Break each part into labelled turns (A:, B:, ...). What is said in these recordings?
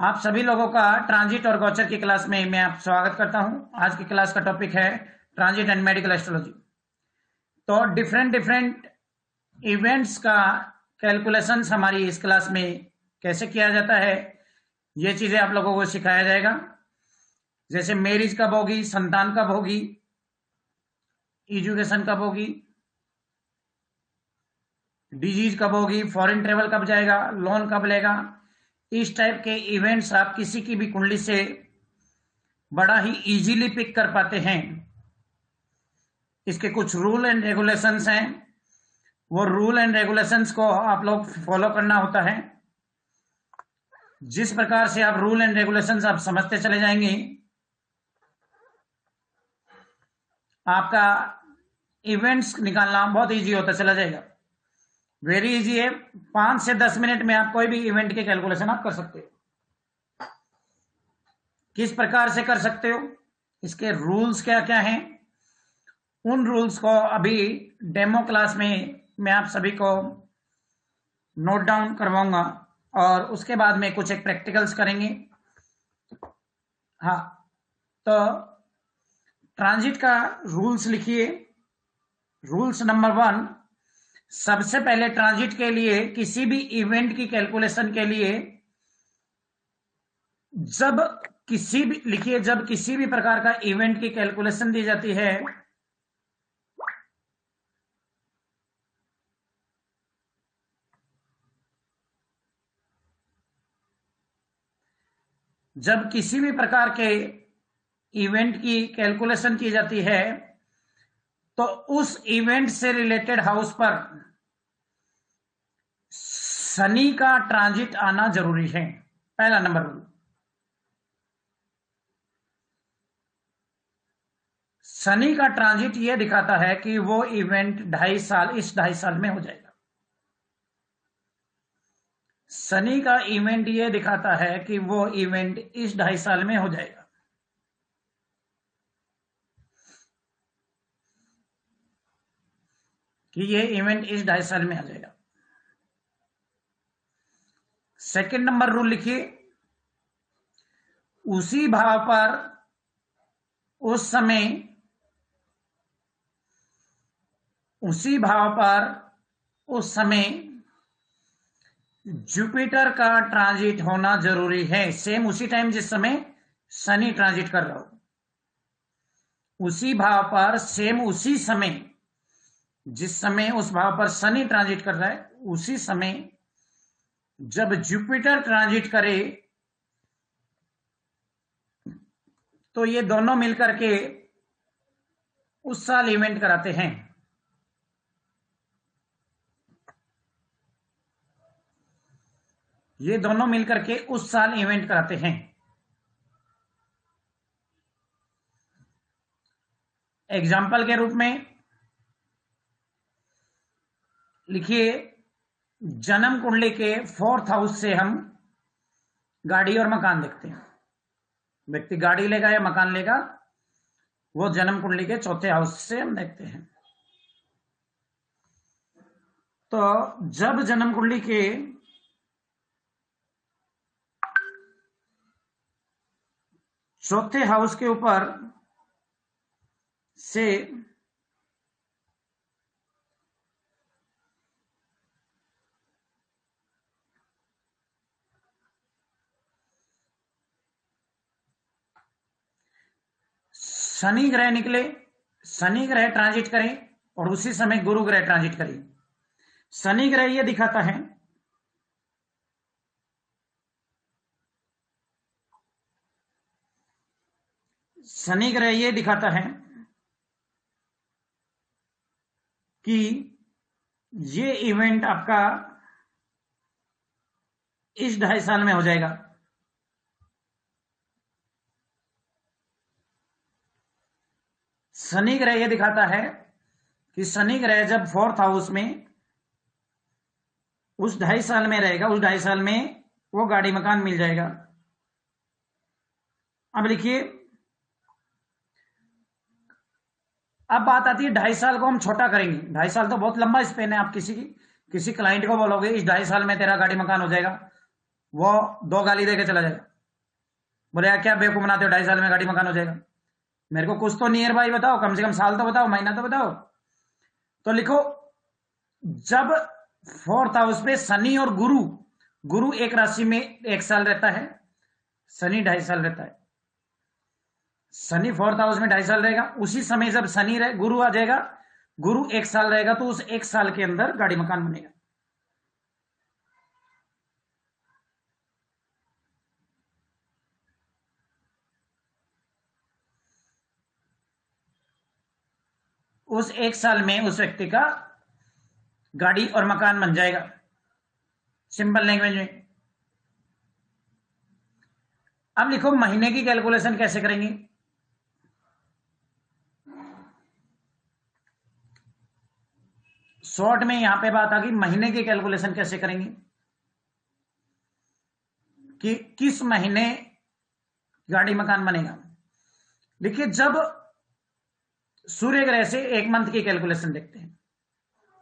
A: आप सभी लोगों का ट्रांजिट और गोचर की क्लास में मैं आप स्वागत करता हूं। आज की क्लास का टॉपिक है ट्रांजिट एंड मेडिकल एस्ट्रोलॉजी। तो डिफरेंट डिफरेंट इवेंट्स का कैलकुलेशंस हमारी इस क्लास में कैसे किया जाता है, ये चीजें आप लोगों को सिखाया जाएगा। जैसे मैरिज कब होगी, संतान कब होगी, एजुकेशन कब होगी, डिजीज कब होगी, फॉरेन ट्रेवल कब जाएगा, लोन कब लेगा। इस टाइप के इवेंट्स आप किसी की भी कुंडली से बड़ा ही इजीली पिक कर पाते हैं। इसके कुछ रूल एंड रेगुलेशंस हैं, वो रूल एंड रेगुलेशंस को आप लोग फॉलो करना होता है। जिस प्रकार से आप रूल एंड रेगुलेशंस आप समझते चले जाएंगे, आपका इवेंट्स निकालना बहुत इजी होता चला जाएगा। वेरी इजी है। 5 से 10 मिनट में आप कोई भी इवेंट के कैलकुलेशन आप कर सकते हो। किस प्रकार से कर सकते हो, इसके रूल्स क्या क्या हैं, उन रूल्स को अभी डेमो क्लास में मैं आप सभी को नोट डाउन करवाऊंगा और उसके बाद में कुछ एक प्रैक्टिकल्स करेंगे। हाँ, तो ट्रांजिट का रूल्स लिखिए। रूल्स नंबर 1, सबसे पहले ट्रांजिट के लिए किसी भी इवेंट की कैलकुलेशन के लिए जब किसी भी प्रकार का इवेंट की कैलकुलेशन दी जाती है, जब किसी भी प्रकार के इवेंट की कैलकुलेशन की जाती है तो उस इवेंट से रिलेटेड हाउस पर शनि का ट्रांजिट आना जरूरी है। पहला नंबर रूल। शनि का ट्रांजिट यह दिखाता है कि वो इवेंट 2.5 साल में हो जाएगा। शनि का इवेंट यह दिखाता है कि वो इवेंट इस 2.5 साल में हो जाएगा। कि ये इवेंट इस 2.5 साल में आ जाएगा। सेकंड नंबर रूल लिखिए। उसी भाव पर उस समय जुपिटर का ट्रांजिट होना जरूरी है। सेम उसी टाइम जिस समय शनि ट्रांजिट कर रहा हो, उसी भाव पर सेम उसी समय जिस समय उस भाव पर शनि ट्रांजिट कर रहा है, उसी समय जब जुपिटर ट्रांजिट करे तो ये दोनों मिलकर के उस साल इवेंट कराते हैं। ये दोनों मिलकर के उस साल इवेंट कराते हैं। एग्जाम्पल के रूप में लिखिए, जन्म कुंडली के 4th हाउस से हम गाड़ी और मकान देखते हैं। व्यक्ति गाड़ी लेगा या मकान लेगा, वो जन्म कुंडली के 4थे हाउस से हम देखते हैं। तो जब जन्म कुंडली के 4थे हाउस के ऊपर से शनि ग्रह निकले, शनि ग्रह ट्रांजिट करें और उसी समय गुरु ग्रह ट्रांजिट करें। शनि ग्रह यह दिखाता है कि ये इवेंट आपका इस 2.5 साल में हो जाएगा। शनि ग्रह यह दिखाता है कि शनि ग्रह जब 4th हाउस में उस 2.5 साल में रहेगा, उस 2.5 साल में वो गाड़ी मकान मिल जाएगा। अब लिखिए, अब बात आती है 2.5 साल को हम छोटा करेंगे। 2.5 साल तो बहुत लंबा स्पेन है। आप किसी क्लाइंट को बोलोगे इस 2.5 साल में तेरा गाड़ी मकान हो जाएगा, वो 2 गाली देके चला जाएगा। बोले यार क्या बेवकूफ बनाते हो, 2.5 साल में गाड़ी मकान हो जाएगा। मेरे को कुछ तो नियर बाई बताओ, कम से कम साल तो बताओ, महीना तो बताओ। तो लिखो, जब 4th हाउस पे शनि और गुरु, गुरु एक राशि में 1 साल रहता है, शनि 2.5 साल रहता है। शनि 4th हाउस में 2.5 साल रहेगा, उसी समय जब शनि रहे गुरु आ जाएगा, गुरु 1 साल रहेगा, तो उस 1 साल के अंदर गाड़ी मकान बनेगा। उस 1 साल में उस व्यक्ति का गाड़ी और मकान बन जाएगा, सिंपल लैंग्वेज में। अब लिखो महीने की कैलकुलेशन कैसे करेंगे। शॉर्ट में यहां पे बात आ गई, महीने की कैलकुलेशन कैसे करेंगे, कि किस महीने गाड़ी मकान बनेगा। देखिए, जब सूर्य ग्रह से एक मंथ की कैलकुलेशन देखते हैं,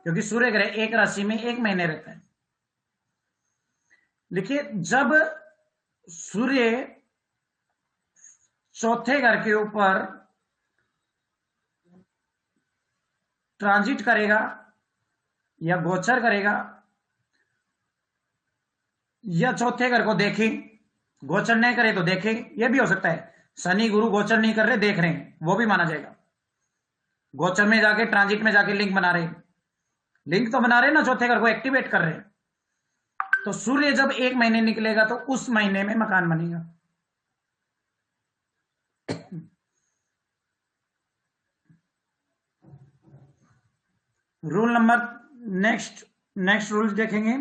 A: क्योंकि सूर्य ग्रह एक राशि में 1 महीने रहता है। देखिए, जब सूर्य चौथे घर के ऊपर ट्रांजिट करेगा या गोचर करेगा, या चौथे घर को देखें, गोचर नहीं करे तो देखें, यह भी हो सकता है शनि गुरु गोचर नहीं कर रहे, देख रहे हैं, वो भी माना जाएगा। गोचर में जाके ट्रांजिट में जाके लिंक बना रहे, लिंक तो बना रहे ना, चौथे घर को एक्टिवेट कर रहे। तो सूर्य जब 1 महीने निकलेगा तो उस महीने में मकान बनेगा। रूल नंबर, नेक्स्ट रूल देखेंगे।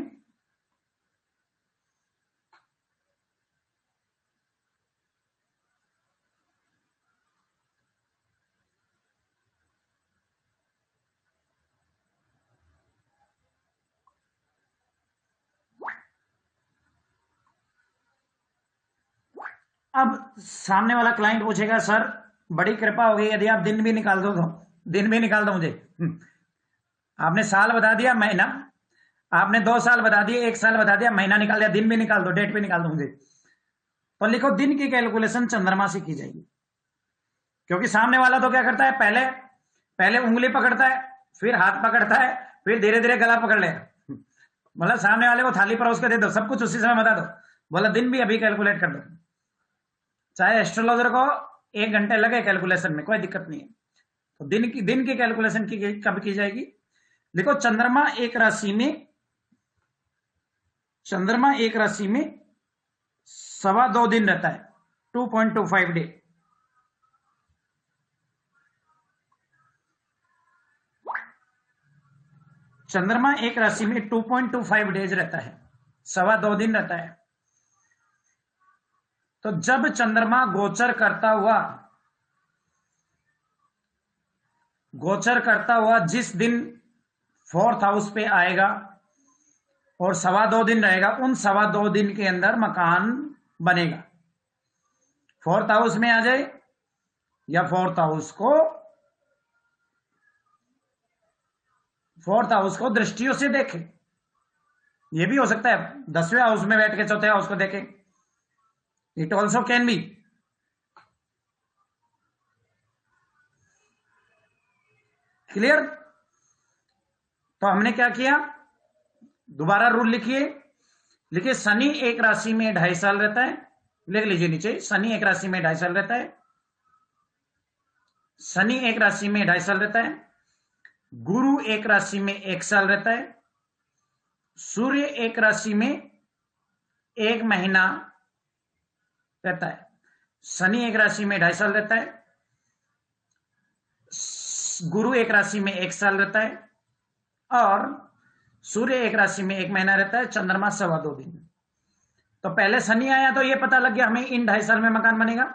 A: अब सामने वाला क्लाइंट पूछेगा, सर बड़ी कृपा हो गई यदि आप दिन भी निकाल दो, तो दिन भी निकाल दो मुझे। आपने साल बता दिया, महीना, आपने 2 साल बता दिए, 1 साल बता दिया, महीना निकाल दिया, दिन भी निकाल दो, डेट भी निकाल दो मुझे। तो लिखो, दिन की कैलकुलेशन चंद्रमा से की जाएगी, क्योंकि सामने वाला तो क्या करता है, पहले पहले उंगली पकड़ता है, फिर हाथ पकड़ता है, फिर धीरे धीरे गला पकड़ लेगा। मतलब सामने वाले को थाली परोस के दे दो, सब कुछ उसी समय बता दो, बोला दिन भी अभी कैलकुलेट कर दो। चाहे एस्ट्रोलॉजर को 1 घंटे लगे कैलकुलेशन में, कोई दिक्कत नहीं है। तो दिन की कैलकुलेशन कब की जाएगी। देखो, चंद्रमा एक राशि में 2.25 दिन रहता है, 2.25 डे। चंद्रमा एक राशि में 2.25 डेज रहता है, 2.25 दिन रहता है। तो जब चंद्रमा गोचर करता हुआ जिस दिन 4th हाउस पे आएगा और 2.25 दिन रहेगा, उन 2.25 दिन के अंदर मकान बनेगा। 4th हाउस में आ जाए या 4th हाउस को दृष्टियों से देखे, यह भी हो सकता है 10वें हाउस में बैठ के चौथे हाउस को देखे, it also can be. Clear. तो हमने क्या किया, दोबारा रूल लिखिए, शनि एक राशि में 2.5 साल रहता है, लिख लीजिए नीचे, शनि एक राशि में 2.5 साल रहता है, शनि एक राशि में 2.5 साल रहता है, गुरु एक राशि में 1 साल रहता है, सूर्य एक राशि में 1 महीना रहता है, शनि एक राशि में 2.5 साल रहता है, गुरु एक राशि में 1 साल रहता है, और सूर्य एक राशि में 1 महीना रहता है, चंद्रमा 2.25 दिन। तो पहले शनि आया तो ये पता लग गया हमें इन 2.5 साल में मकान बनेगा।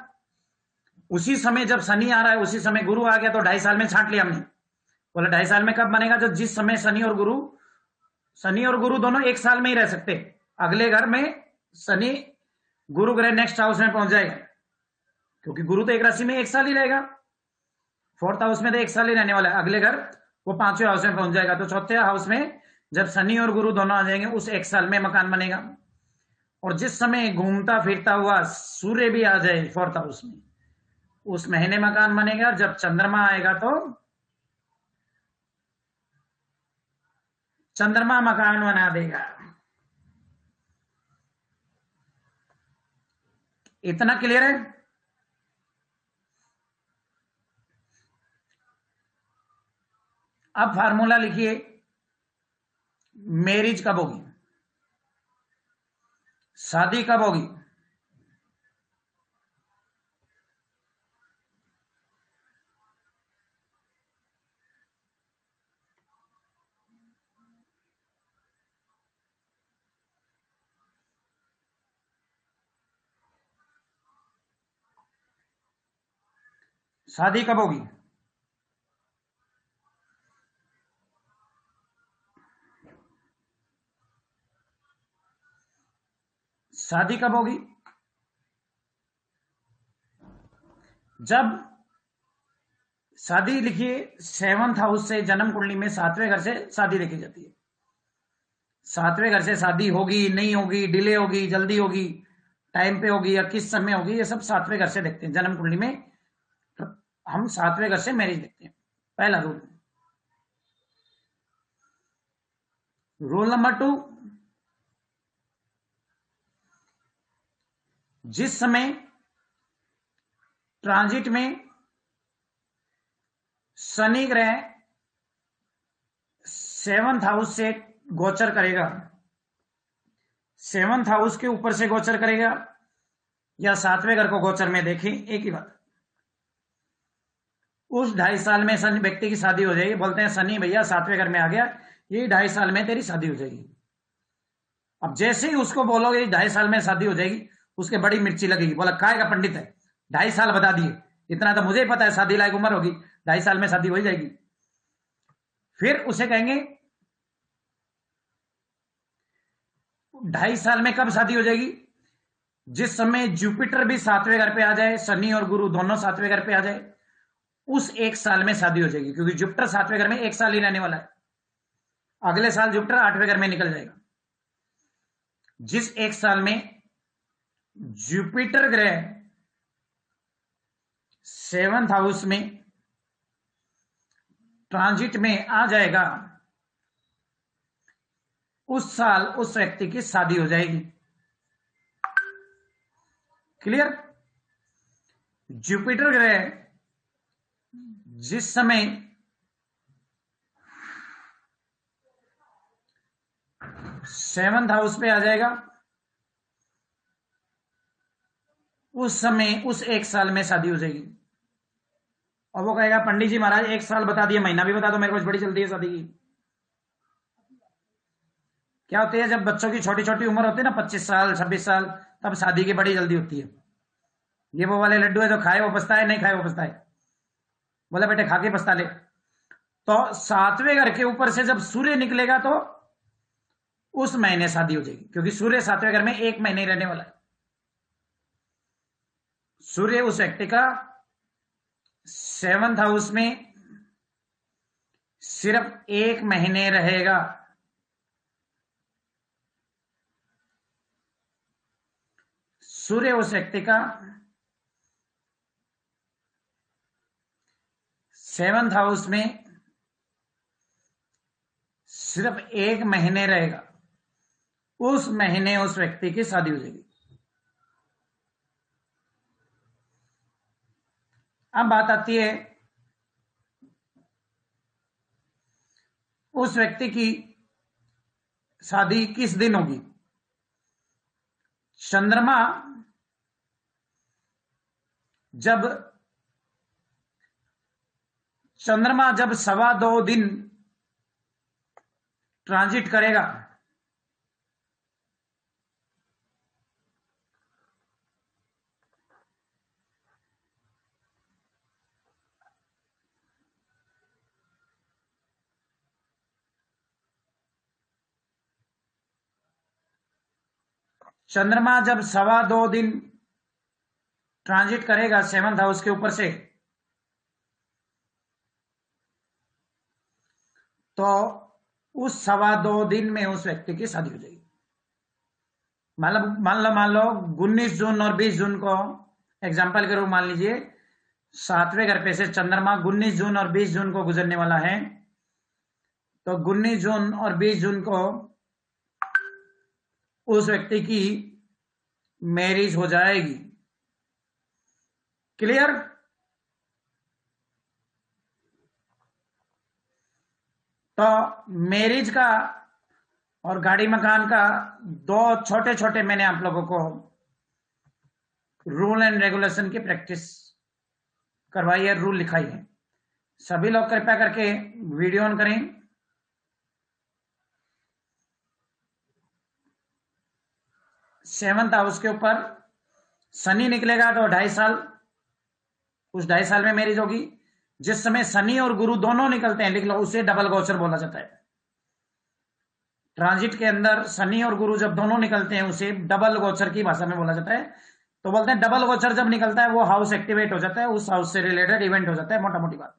A: उसी समय जब शनि आ रहा है उसी समय गुरु आ गया, तो 2.5 साल में छांट लिया हमने, बोला 2.5 साल में कब बनेगा, जब जिस समय शनि और गुरु दोनों 1 साल में ही रह सकते। अगले घर में शनि गुरु ग्रह नेक्स्ट हाउस में पहुंच जाएगा, क्योंकि गुरु तो एक राशि में 1 साल ही रहेगा, 4th हाउस में तो 1 साल ही रहने वाला है, अगले घर वो 5वें हाउस में पहुंच जाएगा। तो चौथे हाउस में जब शनि और गुरु दोनों आ जाएंगे, उस 1 साल में मकान बनेगा। और जिस समय घूमता फिरता हुआ सूर्य भी आ जाए फोर्थ हाउस में, उस महीने मकान बनेगा। और जब चंद्रमा आएगा तो चंद्रमा मकान बना देगा। इतना क्लियर है? अब फार्मूला लिखिए, मैरिज कब होगी, शादी कब होगी? शादी कब होगी? शादी कब होगी? जब शादी लिखिए, 7th हाउस से, जन्म कुंडली में 7वें घर से शादी देखी जाती है। 7वें घर से शादी होगी नहीं होगी, डिले होगी जल्दी होगी, टाइम पे होगी या किस समय होगी, ये सब 7वें घर से देखते हैं जन्म कुंडली में। हम 7वें घर से मैरिज देखते हैं, पहला रूल। रूल नंबर 2, जिस समय ट्रांजिट में शनि ग्रह 7th हाउस से गोचर करेगा, 7th हाउस के ऊपर से गोचर करेगा या 7वें घर को गोचर में देखें, एक ही बात। उस 2.5 साल में शनि व्यक्ति की शादी हो जाएगी। बोलते हैं शनि भैया 7वें घर में आ गया, ये 2.5 साल में तेरी शादी हो जाएगी। अब जैसे ही उसको बोलोगे 2.5 साल में शादी हो जाएगी, उसके बड़ी मिर्ची लगेगी। बोला काय का पंडित है, 2.5 साल बता दिए, इतना तो मुझे ही पता है, शादी लायक उम्र होगी, 2.5 साल में शादी हो जाएगी। फिर उसे कहेंगे 2.5 साल में कब शादी हो जाएगी? जिस समय जुपिटर भी 7वें घर पे आ जाए, शनि और गुरु दोनों 7वें घर पे आ जाए, उस 1 साल में शादी हो जाएगी। क्योंकि जुपिटर 7वें घर में 1 साल ही रहने वाला है, अगले साल जुपिटर 8वें घर में निकल जाएगा। जिस 1 साल में जुपिटर ग्रह 7th हाउस में ट्रांजिट में आ जाएगा, उस साल उस व्यक्ति की शादी हो जाएगी। क्लियर? जुपिटर ग्रह जिस समय 7th हाउस पे आ जाएगा, उस समय उस 1 साल में शादी हो जाएगी। और वो कहेगा पंडित जी महाराज 1 साल बता दिए, महीना भी बता दो, मेरे को बड़ी जल्दी है शादी की। क्या होती है, जब बच्चों की छोटी छोटी उम्र होती है ना, 25 साल 26 साल, तब शादी की बड़ी जल्दी होती है। ये वो वाले लड्डू है, जो खाए वो पछता है, नहीं खाए वो पछता है। बोले बेटे खा के पछता ले। तो 7वें घर के ऊपर से जब सूर्य निकलेगा तो उस महीने शादी हो जाएगी, क्योंकि सूर्य 7वें घर में 1 महीने रहने वाला है। सूर्य उस व्यक्ति का 7th हाउस में सिर्फ 1 महीने रहेगा। सूर्य उस व्यक्ति का 7th हाउस में सिर्फ 1 महीने रहेगा, उस महीने उस व्यक्ति की शादी हो जाएगी। अब बात आती है उस व्यक्ति की शादी किस दिन होगी। चंद्रमा जब 2.25 दिन ट्रांजिट करेगा, चंद्रमा जब 2.25 दिन ट्रांजिट करेगा 7th हाउस के ऊपर से, तो उस 2.25 दिन में उस व्यक्ति की शादी हो जाएगी। मान लो 19 जून और 20 जून को एग्जाम्पल के रूप मान लीजिए, 7वें घर पे से चंद्रमा 19 जून और 20 जून को गुजरने वाला है, तो 19 जून और 20 जून को उस व्यक्ति की मैरिज हो जाएगी। क्लियर? तो मैरिज का और गाड़ी मकान का दो छोटे छोटे मैंने आप लोगों को रूल एंड रेगुलेशन की प्रैक्टिस करवाई है, रूल लिखाई है। सभी लोग कृपया करके वीडियो ऑन करें। सेवंथ हाउस के ऊपर शनि निकलेगा तो 2.5 साल, उस 2.5 साल में मैरिज होगी। जिस समय शनि और गुरु दोनों निकलते हैं, लिख लो, उसे डबल गोचर बोला जाता है। ट्रांजिट के अंदर शनि और गुरु जब दोनों निकलते हैं, उसे डबल गोचर की भाषा में बोला जाता है। तो बोलते हैं डबल गोचर जब निकलता है वो हाउस एक्टिवेट हो जाता है, उस हाउस से रिलेटेड इवेंट हो जाता है, मोटा मोटी बात।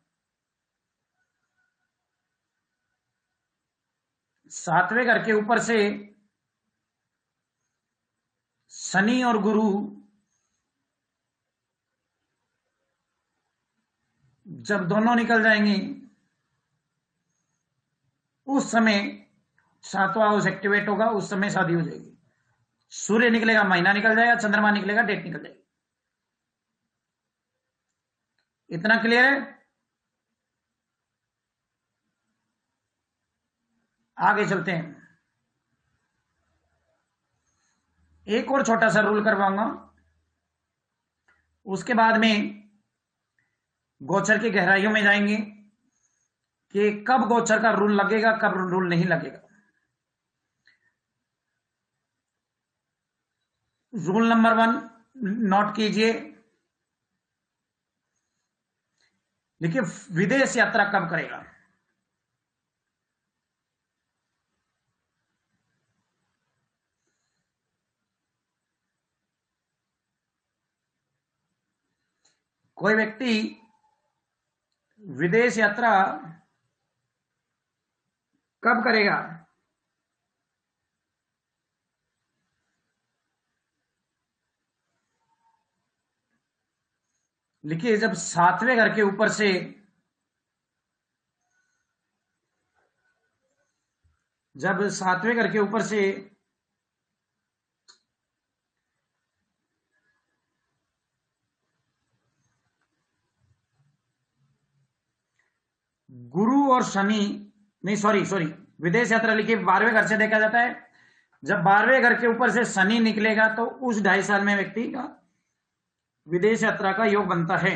A: 7वें घर के ऊपर से शनि और गुरु जब दोनों निकल जाएंगे, उस समय 7वां हाउस एक्टिवेट होगा, उस समय शादी हो जाएगी। सूर्य निकलेगा, महीना निकल जाएगा, चंद्रमा निकलेगा, डेट निकल जाएगी। इतना क्लियर है? आगे चलते हैं। एक और छोटा सा रूल करवाऊंगा, उसके बाद में गोचर की गहराइयों में जाएंगे कि कब गोचर का रूल लगेगा, कब रूल नहीं लगेगा। रूल नंबर 1 नोट कीजिए, देखिए, विदेश यात्रा कब करेगा। कोई व्यक्ति विदेश यात्रा कब करेगा? लिखिए, जब 7वें घर के ऊपर से गुरु और शनि, नहीं सॉरी, विदेश यात्रा लिखिए 12वें घर से देखा जाता है। जब 12वें घर के ऊपर से शनि निकलेगा तो उस 2.5 साल में व्यक्ति का विदेश यात्रा का योग बनता है।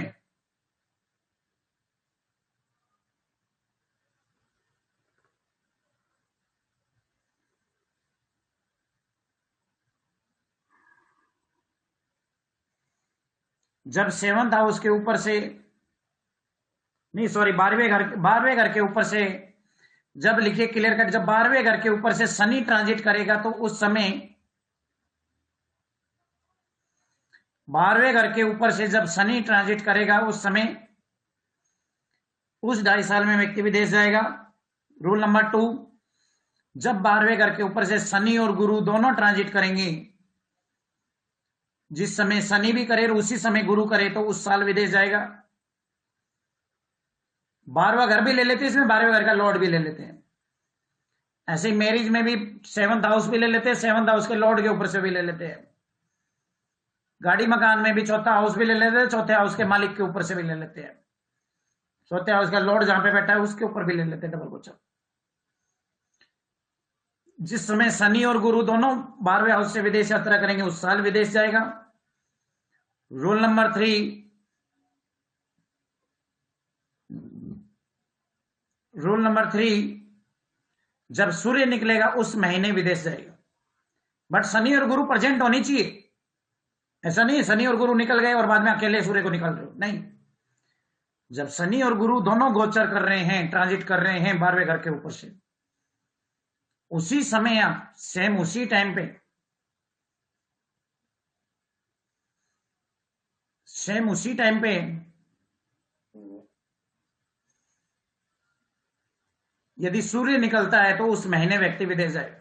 A: जब 7th हाउस के ऊपर से, नहीं सॉरी, 12वें घर के ऊपर से, जब लिखिए क्लियर कट, जब 12वें घर के ऊपर से शनि ट्रांजिट करेगा तो उस समय 12वें घर के ऊपर से जब शनि ट्रांजिट करेगा उस समय उस 2.5 साल में व्यक्ति विदेश जाएगा। रूल नंबर 2, जब 12वें घर के ऊपर से शनि और गुरु दोनों ट्रांजिट करेंगे, जिस समय शनि भी करे और उसी समय गुरु करे, तो उस साल विदेश जाएगा। 12वां घर भी ले लेते हैं इसमें, 12वें घर का लॉर्ड भी ले लेते हैं। ऐसे ही मैरिज में भी 7th हाउस भी ले लेते हैं, 7th हाउस के लॉर्ड के ऊपर से भी ले लेते हैं। गाड़ी मकान में भी 4था हाउस भी ले लेते हैं, 4थे हाउस के मालिक के ऊपर से भी ले लेते हैं। 4थे हाउस का लॉर्ड जहां पे बैठा है उसके ऊपर भी ले लेते हैं डबल गोचर। जिस समय शनि और गुरु दोनों 12वें हाउस से विदेश यात्रा करेंगे उस साल विदेश जाएगा। रूल नंबर 3, जब सूर्य निकलेगा उस महीने विदेश जाएगा। बट शनि और गुरु प्रेजेंट होनी चाहिए। ऐसा नहीं शनि और गुरु निकल गए और बाद में अकेले सूर्य को निकल रहे हो, नहीं। जब शनि और गुरु दोनों गोचर कर रहे हैं, ट्रांजिट कर रहे हैं 12वें घर के ऊपर से, उसी समय आप सेम उसी टाइम पे यदि सूर्य निकलता है तो उस महीने व्यक्ति विदेश जाएगा।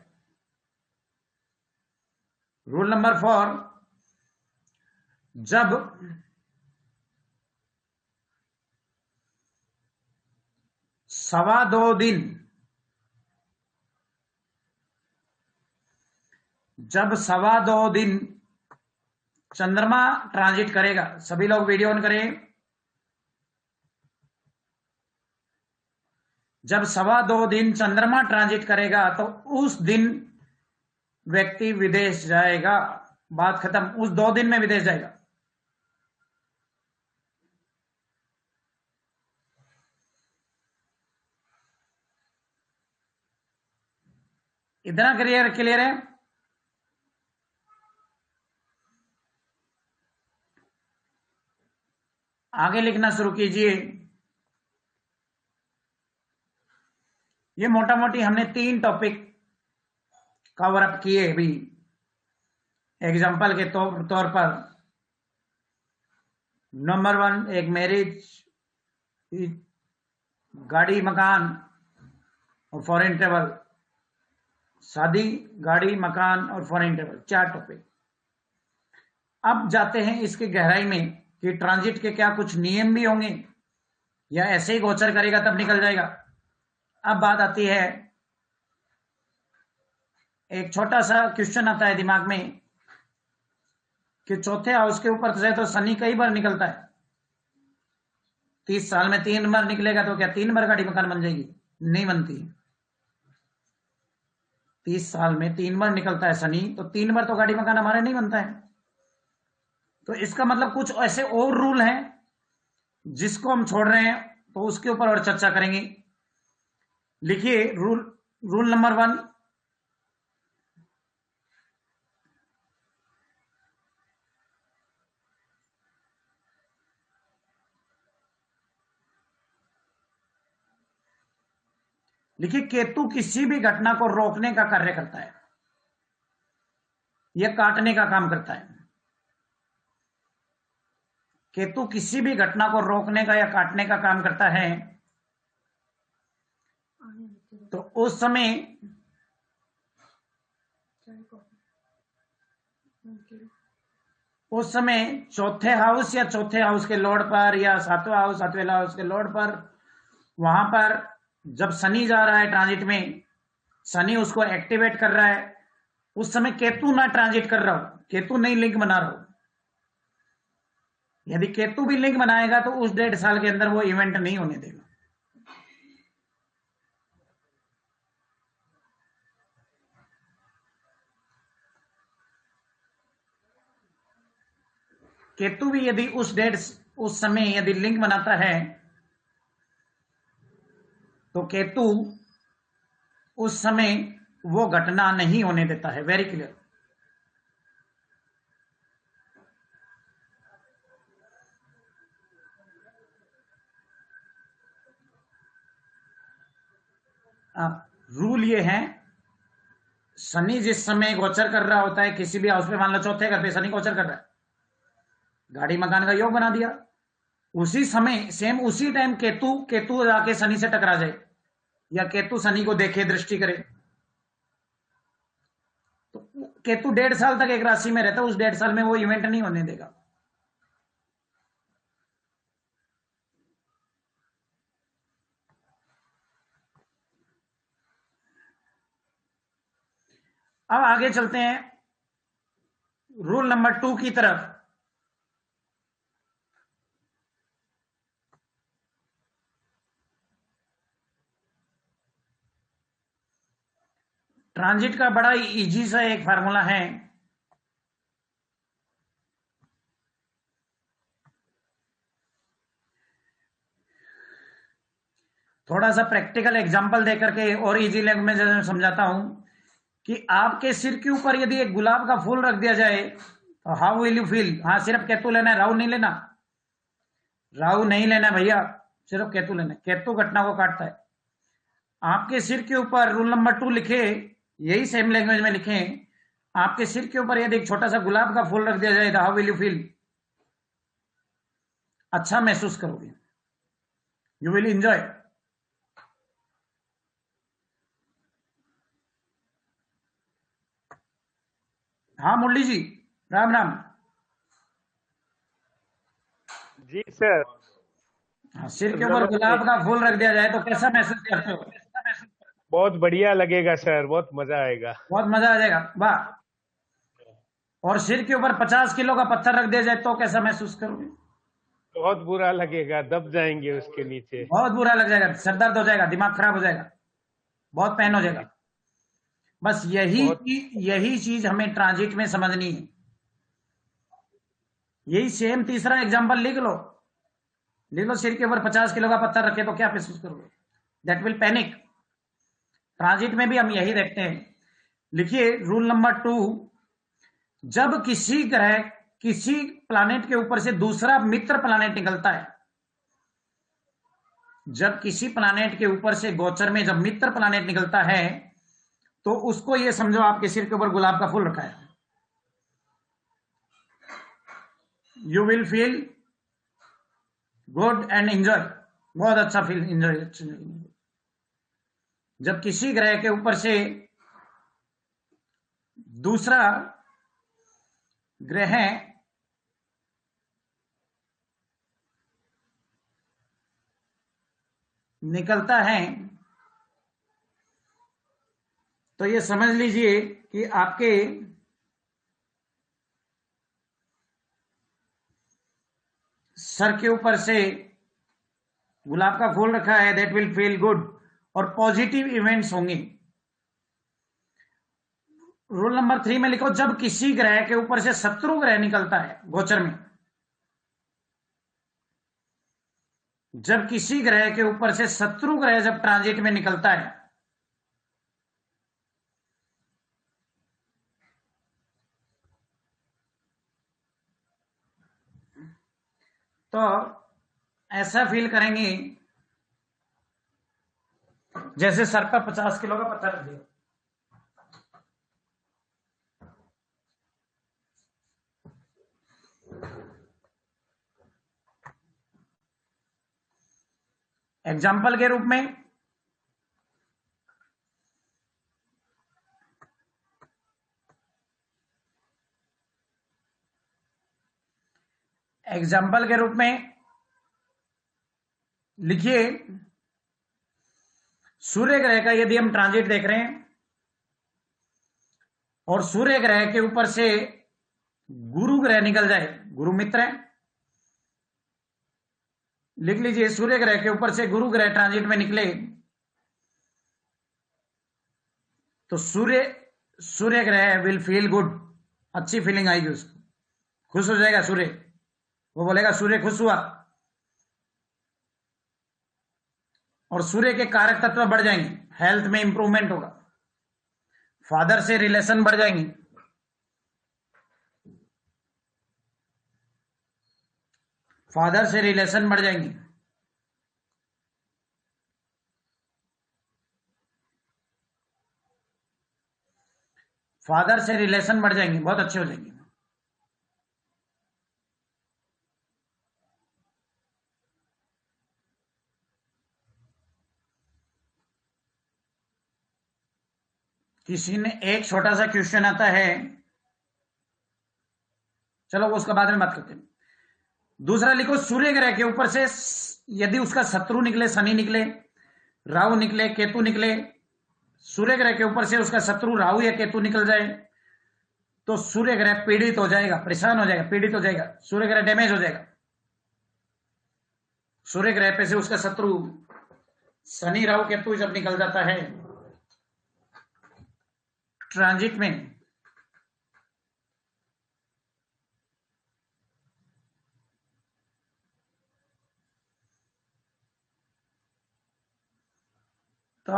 A: रूल नंबर 4, जब सवा दो दिन चंद्रमा ट्रांजिट करेगा, सभी लोग वीडियो ऑन करें। जब सवा 2 दिन चंद्रमा ट्रांजिट करेगा तो उस दिन व्यक्ति विदेश जाएगा। बात खत्म, उस 2 दिन में विदेश जाएगा। इतना क्लियर है? आगे लिखना शुरू कीजिए। ये मोटा मोटी हमने 3 टॉपिक कवर अप किए अभी एग्जाम्पल के तौर पर। नंबर 1, एक मैरिज, गाड़ी मकान और फॉरेन ट्रेवल। शादी, गाड़ी मकान और फॉरेन ट्रेवल, 4 टॉपिक। अब जाते हैं इसकी गहराई में कि ट्रांजिट के क्या कुछ नियम भी होंगे या ऐसे ही गोचर करेगा तब निकल जाएगा। अब बात आती है, एक छोटा सा क्वेश्चन आता है दिमाग में कि चौथे हाउस के ऊपर से तो शनि कई बार निकलता है। 30 साल में 3 बार निकलेगा तो क्या 3 बार गाड़ी मकान बन जाएगी? नहीं बनती। 30 साल में 3 बार निकलता है शनि, तो 3 बार तो गाड़ी मकान हमारे नहीं बनता है। तो इसका मतलब कुछ ऐसे और रूल हैं जिसको हम छोड़ रहे हैं, तो उसके ऊपर और चर्चा करेंगे। लिखिए रूल नंबर 1, लिखिए केतु किसी भी घटना को रोकने का कार्य करता है, यह काटने का काम करता है। केतु किसी भी घटना को रोकने का या काटने का काम करता है। तो उस समय चौथे हाउस या चौथे हाउस के लॉर्ड पर या सातवें हाउस के लॉर्ड पर, वहां पर जब शनि जा रहा है ट्रांजिट में, शनि उसको एक्टिवेट कर रहा है, उस समय केतु ना ट्रांजिट कर रहा हो, केतु नहीं लिंक बना रहा हो। यदि केतु भी लिंक बनाएगा तो उस 1.5 साल के अंदर वो इवेंट नहीं होने देगा। केतु भी यदि उस समय यदि लिंक बनाता है तो केतु उस समय वो घटना नहीं होने देता है। Very clear. रूल ये है, शनि जिस समय गोचर कर रहा होता है किसी भी हाउस पे, मान लो चौथे घर पे शनि गोचर कर रहा है, गाड़ी मकान का योग बना दिया, उसी समय सेम उसी टाइम केतु जाके शनि से टकरा जाए या केतु शनि को देखे, दृष्टि करे, तो केतु 1.5 साल तक एक राशि में रहता है, उस 1.5 साल में वो इवेंट नहीं होने देगा। अब आगे चलते हैं रूल नंबर 2 की तरफ। ट्रांजिट का बड़ा इजी सा एक फार्मूला है। थोड़ा सा प्रैक्टिकल एग्जांपल देकर के और इजी लैंग्वेज में समझाता हूं कि आपके सिर के ऊपर यदि एक गुलाब का फूल रख दिया जाए तो हाउ विल यू फील? हाँ, सिर्फ केतु लेना है, राहु नहीं लेना। राहु नहीं लेना भैया, सिर्फ केतु लेना है। केतु घटना को काटता है। आपके सिर के ऊपर रूल नंबर 2 लिखे, यही सेम लैंग्वेज में लिखे, आपके सिर के ऊपर यदि एक छोटा सा गुलाब का फूल रख दिया जाए तो हाउ विल यू फील? अच्छा महसूस करोगे, यू विल एंजॉय। हाँ मुरली जी, राम राम।
B: जी सर।
A: हाँ, सिर के ऊपर
B: नमस्ते।
A: गुलाब का फूल रख दिया जाए तो कैसा महसूस करते हो?
B: बहुत बढ़िया लगेगा सर, बहुत मजा आएगा।
A: बहुत मजा आ जाएगा, वाह। और सिर के ऊपर 50 किलो का पत्थर रख दिया जाए तो कैसा महसूस करोगे?
B: बहुत बुरा लगेगा, दब जाएंगे उसके नीचे।
A: बहुत बुरा लग जाएगा, सर दर्द हो जाएगा, दिमाग खराब हो जाएगा, बहुत पेन हो
B: जी।
A: जाएगा। बस यही
B: बहुत।
A: चीज यही चीज हमें ट्रांजिट में समझनी है। यही सेम तीसरा एग्जांपल लिख लो, सिर के ऊपर 50 किलो का पत्थर रखे तो क्या महसूस करोगे? That will panic. ट्रांजिट में भी हम यही देखते हैं। लिखिए रूल नंबर 2। जब किसी ग्रह, किसी प्लानेट के ऊपर से दूसरा मित्र प्लानेट निकलता है, जब किसी प्लानेट के ऊपर से गोचर में जब मित्र प्लानेट निकलता है, तो उसको ये समझो आपके सिर के ऊपर गुलाब का फूल रखा है। You will feel good and enjoy, बहुत अच्छा फील एंजॉय। जब किसी ग्रह के ऊपर से दूसरा ग्रह निकलता है, तो ये समझ लीजिए कि आपके सर के ऊपर से गुलाब का फूल रखा है, दैट विल फील गुड, और पॉजिटिव इवेंट्स होंगे। रूल नंबर 3 में लिखो, जब किसी ग्रह के ऊपर से शत्रु ग्रह निकलता है गोचर में, जब किसी ग्रह के ऊपर से शत्रु ग्रह जब ट्रांजिट में निकलता है, तो ऐसा फील करेंगे जैसे सर पर 50 किलो का पत्थर रख दिया। एग्जाम्पल के रूप में एग्जाम्पल के रूप में लिखिए, सूर्य ग्रह का यदि हम ट्रांजिट देख रहे हैं और सूर्य ग्रह के ऊपर से गुरु ग्रह निकल जाए, गुरु मित्र है, लिख लीजिए सूर्य ग्रह के ऊपर से गुरु ग्रह ट्रांजिट में निकले, तो सूर्य सूर्य ग्रह विल फील गुड, अच्छी फीलिंग आएगी उसको, खुश हो जाएगा सूर्य, वो बोलेगा सूर्य खुश हुआ। और सूर्य के कारक तत्व बढ़ जाएंगे, हेल्थ में इंप्रूवमेंट होगा, फादर से रिलेशन बढ़ जाएंगे, फादर से रिलेशन बढ़ जाएंगे, फादर से रिलेशन बढ़ जाएंगे, बहुत अच्छे हो जाएंगे। किसी ने एक छोटा सा क्वेश्चन आता है, चलो वो उसका बाद में बात करते हैं। दूसरा लिखो, सूर्य ग्रह के ऊपर से यदि उसका शत्रु निकले, शनि निकले, राहु निकले, केतु निकले, सूर्य ग्रह के ऊपर से उसका शत्रु राहु या केतु निकल जाए, तो सूर्य ग्रह पीड़ित हो जाएगा, परेशान हो जाएगा, पीड़ित हो जाएगा, सूर्य ग्रह डैमेज हो जाएगा। सूर्य ग्रह पे से उसका शत्रु शनि राहु केतु जब निकल जाता है ट्रांजिट में, तो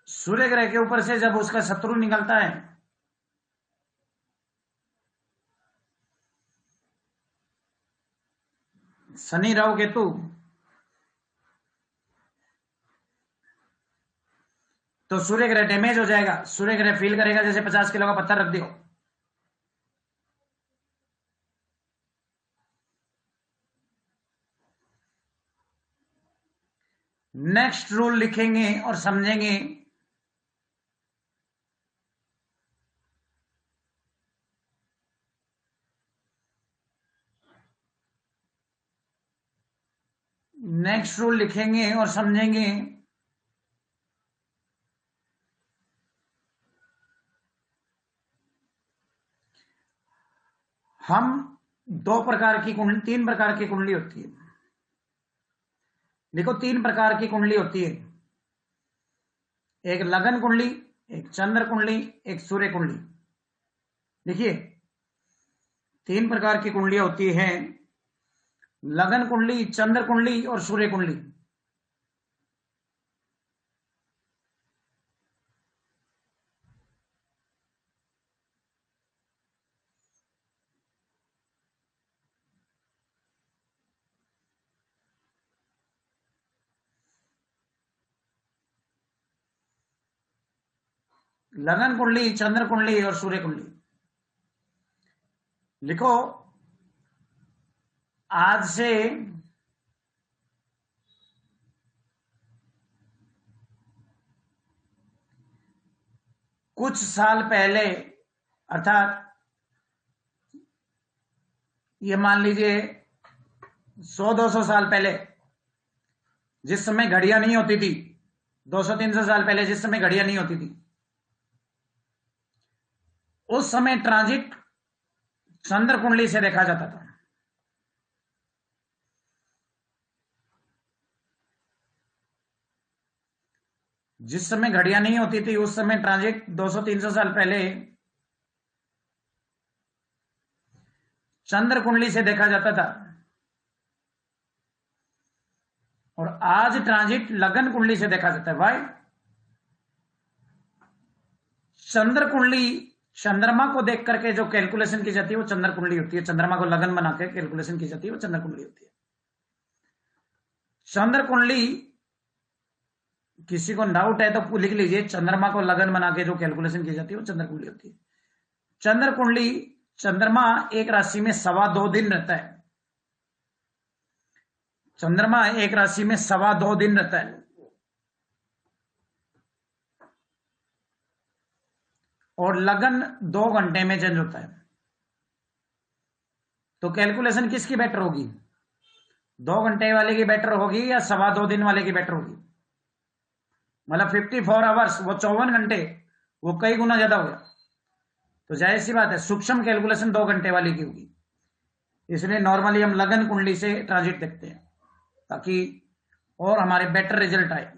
A: सूर्य ग्रह के ऊपर से जब उसका शत्रु निकलता है, शनि राहु केतु, तो सूर्य ग्रह डैमेज हो जाएगा। सूर्य ग्रह फील करेगा जैसे 50 किलो का पत्थर रख दियो। नेक्स्ट रूल लिखेंगे और समझेंगे। नेक्स्ट रूल लिखेंगे और समझेंगे। हम दो प्रकार की कुंडली, 3 प्रकार की कुंडली होती है। देखो 3 प्रकार की कुंडली होती है। एक लगन कुंडली, एक चंद्र कुंडली, एक सूर्य कुंडली। देखिए 3 प्रकार की कुंडलियां होती हैं, लगन कुंडली, चंद्र कुंडली और सूर्य कुंडली। लगन कुंडली, चंद्र कुंडली और सूर्य कुंडली। लिखो आज से कुछ साल पहले, अर्थात ये मान लीजिए 100-200 साल पहले, जिस समय घड़ियां नहीं होती थी, 200-300 साल पहले जिस समय घड़ियां नहीं होती थी, उस समय ट्रांजिट चंद्र कुंडली से देखा जाता था। जिस समय घड़ियां नहीं होती थी उस समय ट्रांजिट 200-300 साल पहले चंद्र कुंडली से देखा जाता था। और आज ट्रांजिट लगन कुंडली से देखा जाता है। भाई चंद्र कुंडली, चंद्रमा को देख करके जो कैलकुलेशन की जाती है वो चंद्र कुंडली होती है। चंद्रमा को लगन बना के कैलकुलेशन की जाती है वो चंद्र कुंडली होती है। चंद्र कुंडली, किसी को डाउट है तो लिख लीजिए, चंद्रमा को लगन बना के जो कैलकुलेशन की जाती है वो चंद्र कुंडली होती है। चंद्र कुंडली, चंद्रमा एक राशि में 2.25 दिन रहता है। चंद्रमा एक राशि में 2.25 दिन रहता है। और लगन 2 घंटे में चेंज होता है। तो कैलकुलेशन किसकी बेटर होगी? 2 घंटे वाले की बेटर होगी या 2.25 दिन वाले की बेटर होगी? मतलब 54 आवर्स, वो 54 घंटे, वो कई गुना ज्यादा हो गया। तो जाहिर सी बात है सूक्ष्म कैलकुलेशन 2 घंटे वाली की होगी। इसलिए नॉर्मली हम लगन कुंडली से ट्रांजिट देखते हैं ताकि और हमारे बेटर रिजल्ट आए।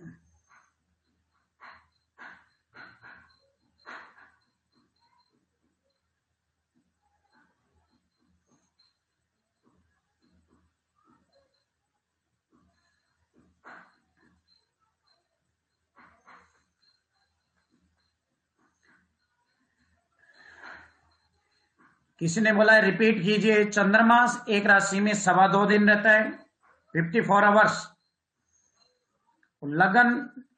A: किसी ने बोला है रिपीट कीजिए। चंद्रमा एक राशि में 2.25 दिन रहता है, 54 आवर्स। लगन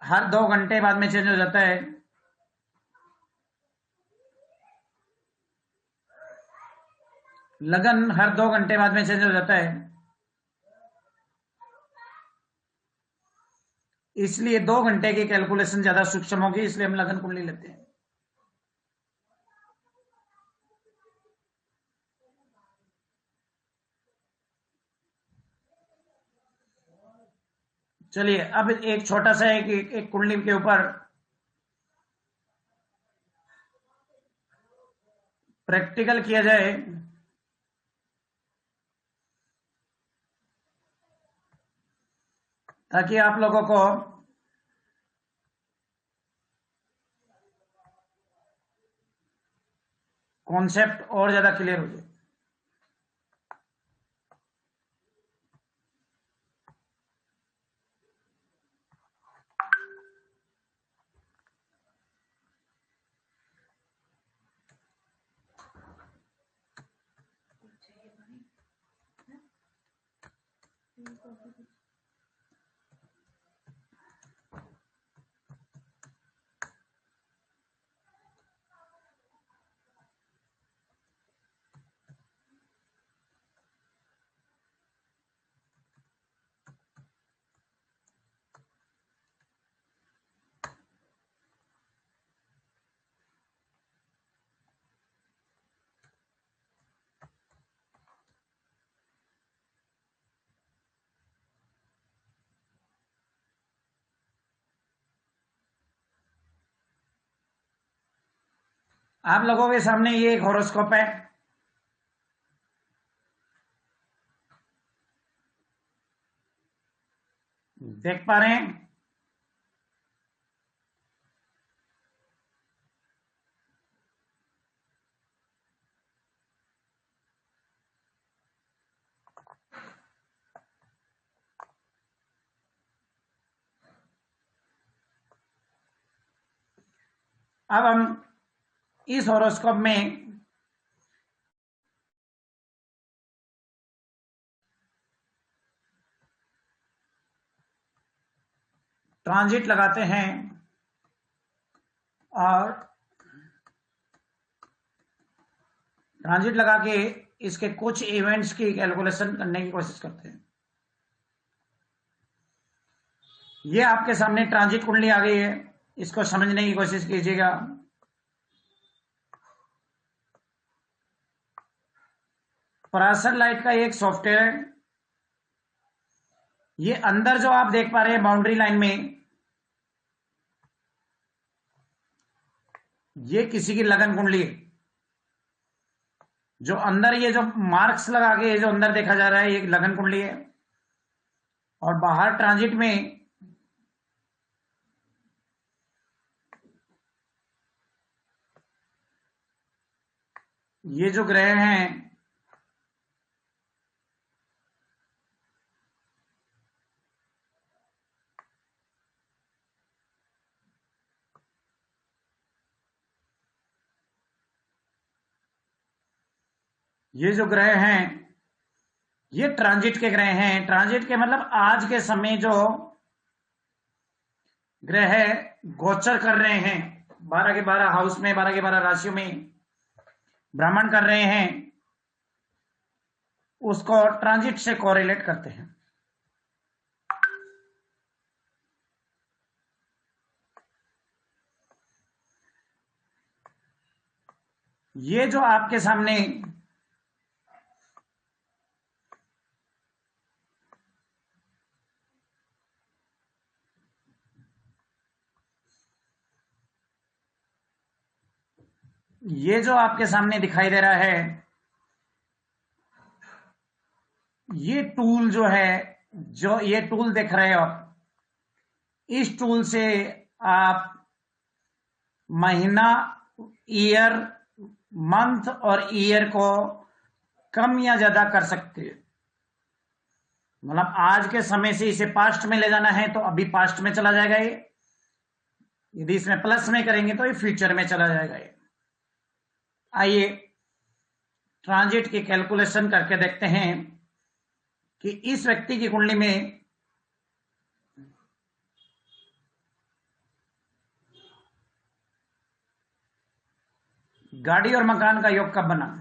A: हर 2 घंटे बाद में चेंज हो जाता है। लगन हर 2 घंटे बाद में चेंज हो जाता है। इसलिए 2 घंटे की कैलकुलेशन ज्यादा सूक्ष्म होगी, इसलिए हम लगन कुंडली लेते हैं। चलिए अब एक छोटा सा एक कुंडली के ऊपर प्रैक्टिकल किया जाए। ताकि आप लोगों को कॉन्सेप्ट और ज्यादा क्लियर हो जाए। आप लोगों के सामने ये एक हॉरोस्कोप है। देख पा रहे हैं? अब हम इस हॉरोस्कोप में ट्रांजिट लगाते हैं और ट्रांजिट लगा के इसके कुछ इवेंट्स की कैलकुलेशन करने की कोशिश करते हैं। ये आपके सामने ट्रांजिट कुंडली आ गई है, इसको समझने की कोशिश कीजिएगा। पराशर लाइट का एक सॉफ्टवेयर है। ये अंदर जो आप देख पा रहे हैं बाउंड्री लाइन में, ये किसी की लगन कुंडली है। जो अंदर ये जो मार्क्स लगा के जो अंदर देखा जा रहा है, ये लगन कुंडली है। और बाहर ट्रांजिट में ये जो ग्रह हैं, ये जो ग्रह हैं ये ट्रांजिट के ग्रह हैं। ट्रांजिट के मतलब आज के समय जो ग्रह गोचर कर रहे हैं 12 के 12 हाउस में, 12 के 12 राशियों में भ्रमण कर रहे हैं, उसको ट्रांजिट से कोरिलेट करते हैं। ये जो आपके सामने दिखाई दे रहा है, ये टूल जो है, जो ये टूल देख रहे हो आप, इस टूल से आप महीना, ईयर, मंथ और ईयर को कम या ज्यादा कर सकते हैं। मतलब आज के समय से इसे पास्ट में ले जाना है तो अभी पास्ट में चला जाएगा ये। यदि इसमें प्लस में करेंगे तो ये फ्यूचर में चला जाएगा ये। आइए ट्रांजिट की कैलकुलेशन करके देखते हैं कि इस व्यक्ति की कुंडली में गाड़ी और मकान का योग कब बना।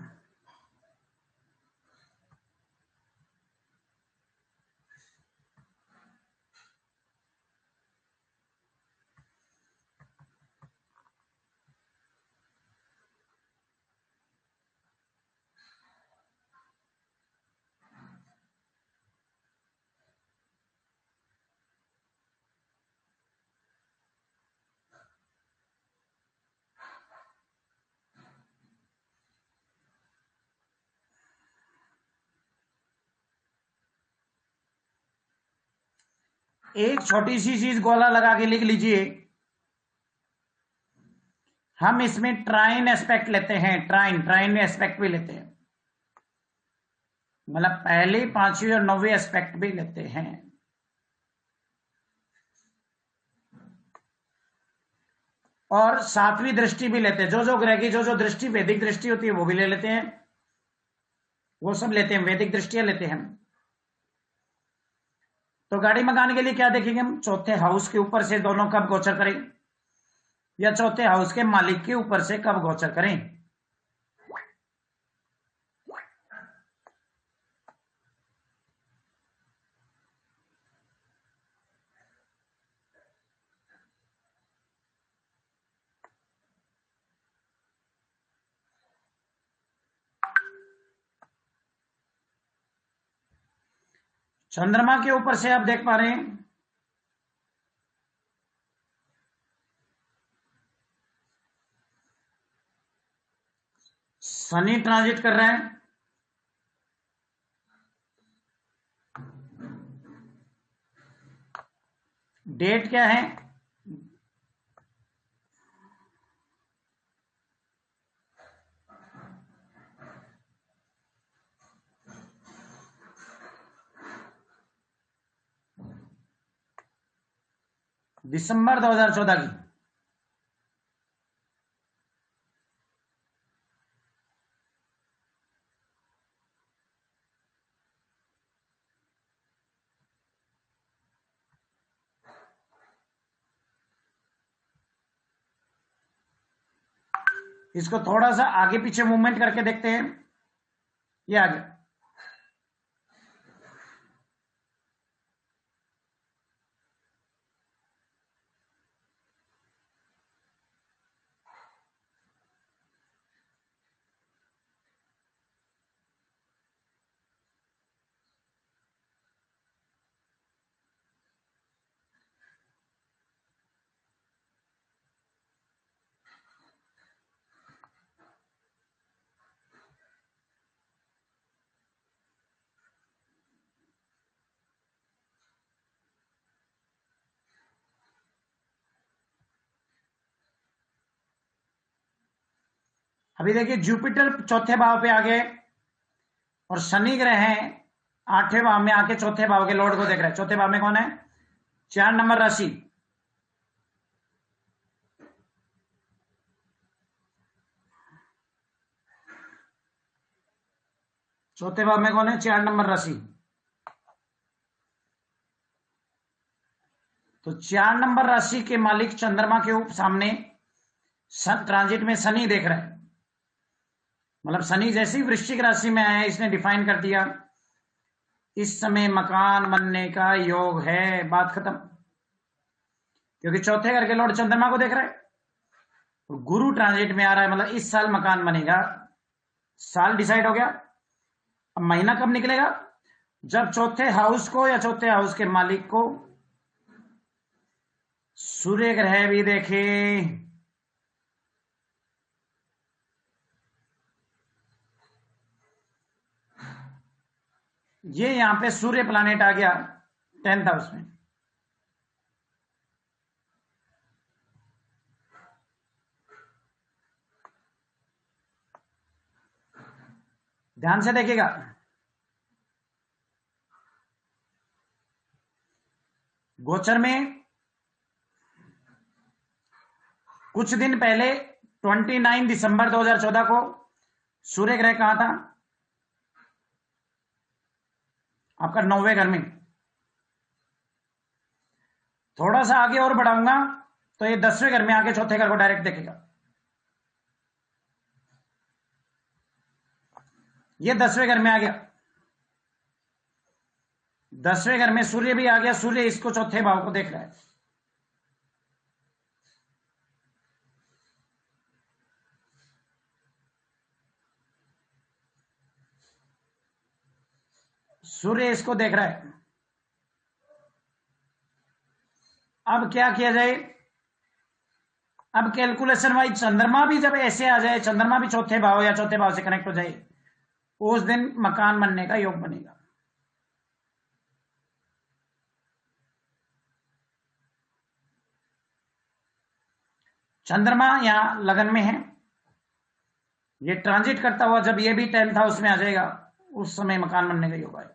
A: एक छोटी सी चीज गोला लगा के लिख लीजिए। हम इसमें ट्राइन एस्पेक्ट लेते हैं, ट्राइन एस्पेक्ट भी लेते हैं, मतलब पहली, पांचवी और 9वीं एस्पेक्ट भी लेते हैं। और 7वीं दृष्टि भी लेते हैं। जो जो ग्रह की जो जो दृष्टि वैदिक दृष्टि होती है वो भी ले लेते हैं, वो सब लेते हैं, वैदिक दृष्टियां लेते हैं। तो गाड़ी मकान के लिए क्या देखेंगे हम, चौथे हाउस के ऊपर से दोनों कब गोचर करें, या चौथे हाउस के मालिक के ऊपर से कब गोचर करें। चंद्रमा के ऊपर से आप देख पा रहे हैं शनि ट्रांजिट कर रहे हैं। डेट क्या है? दिसंबर 2014 की। इसको थोड़ा सा आगे पीछे मूवमेंट करके देखते हैं। ये आ गया। अभी देखिए जुपिटर चौथे भाव पे आ गए और शनि ग्रह है 8वें भाव में आके चौथे भाव के लॉर्ड को देख रहे हैं। चौथे भाव में कौन है? 4 नंबर राशि। चौथे भाव में कौन है? 4 नंबर राशि। तो 4 नंबर राशि के मालिक चंद्रमा के सामने ट्रांजिट में शनि देख रहे हैं। मतलब शनि जैसे ही वृश्चिक राशि में आया, इसने डिफाइन कर दिया इस समय मकान बनने का योग है, बात खत्म। क्योंकि चौथे घर के लॉर्ड चंद्रमा को देख रहे हैं और गुरु ट्रांजिट में आ रहा है, मतलब इस साल मकान बनेगा। साल डिसाइड हो गया। अब महीना कब निकलेगा? जब चौथे हाउस को या चौथे हाउस के मालिक को सूर्य ग्रह भी देखे। ये यहां पे सूर्य प्लैनेट आ गया 10th हाउस में। ध्यान से देखिएगा। गोचर में कुछ दिन पहले 29 दिसंबर 2014 को सूर्य ग्रह कहां था? आपका 9वें घर में। थोड़ा सा आगे और बढ़ाऊंगा तो ये 10वें घर में आके चौथे घर को डायरेक्ट देखेगा। ये 10वें घर में आ गया। 10वें घर में सूर्य भी आ गया। सूर्य इसको चौथे भाव को देख रहा है। सूर्य इसको देख रहा है। अब क्या किया जाए? अब कैलकुलेशन वाइज चंद्रमा भी जब ऐसे आ जाए, चंद्रमा भी चौथे भाव या चौथे भाव से कनेक्ट हो जाए, उस दिन मकान बनने का योग बनेगा। चंद्रमा यहां लगन में है। ये ट्रांजिट करता हुआ जब ये भी 10th हाउस में आ जाएगा, उस समय मकान बनने का योग आएगा।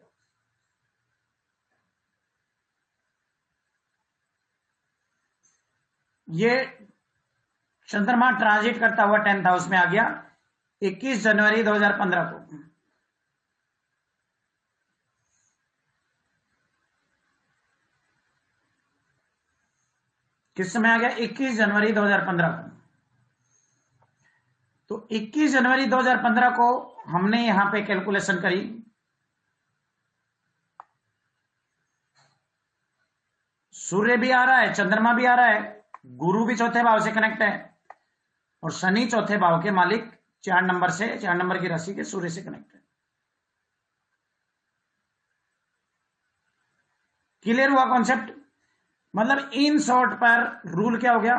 A: ये चंद्रमा ट्रांजिट करता हुआ 10th हाउस में आ गया 21 जनवरी 2015 को। किस समय आ गया? 21 जनवरी 2015 को। तो 21 जनवरी 2015 को हमने यहां पे कैलकुलेशन करी। सूर्य भी आ रहा है, चंद्रमा भी आ रहा है, गुरु भी चौथे भाव से कनेक्ट है और शनि चौथे भाव के मालिक 4 नंबर से, 4 नंबर की राशि के सूर्य से कनेक्ट है। क्लियर हुआ कॉन्सेप्ट? मतलब इन शॉर्ट पर रूल क्या हो गया?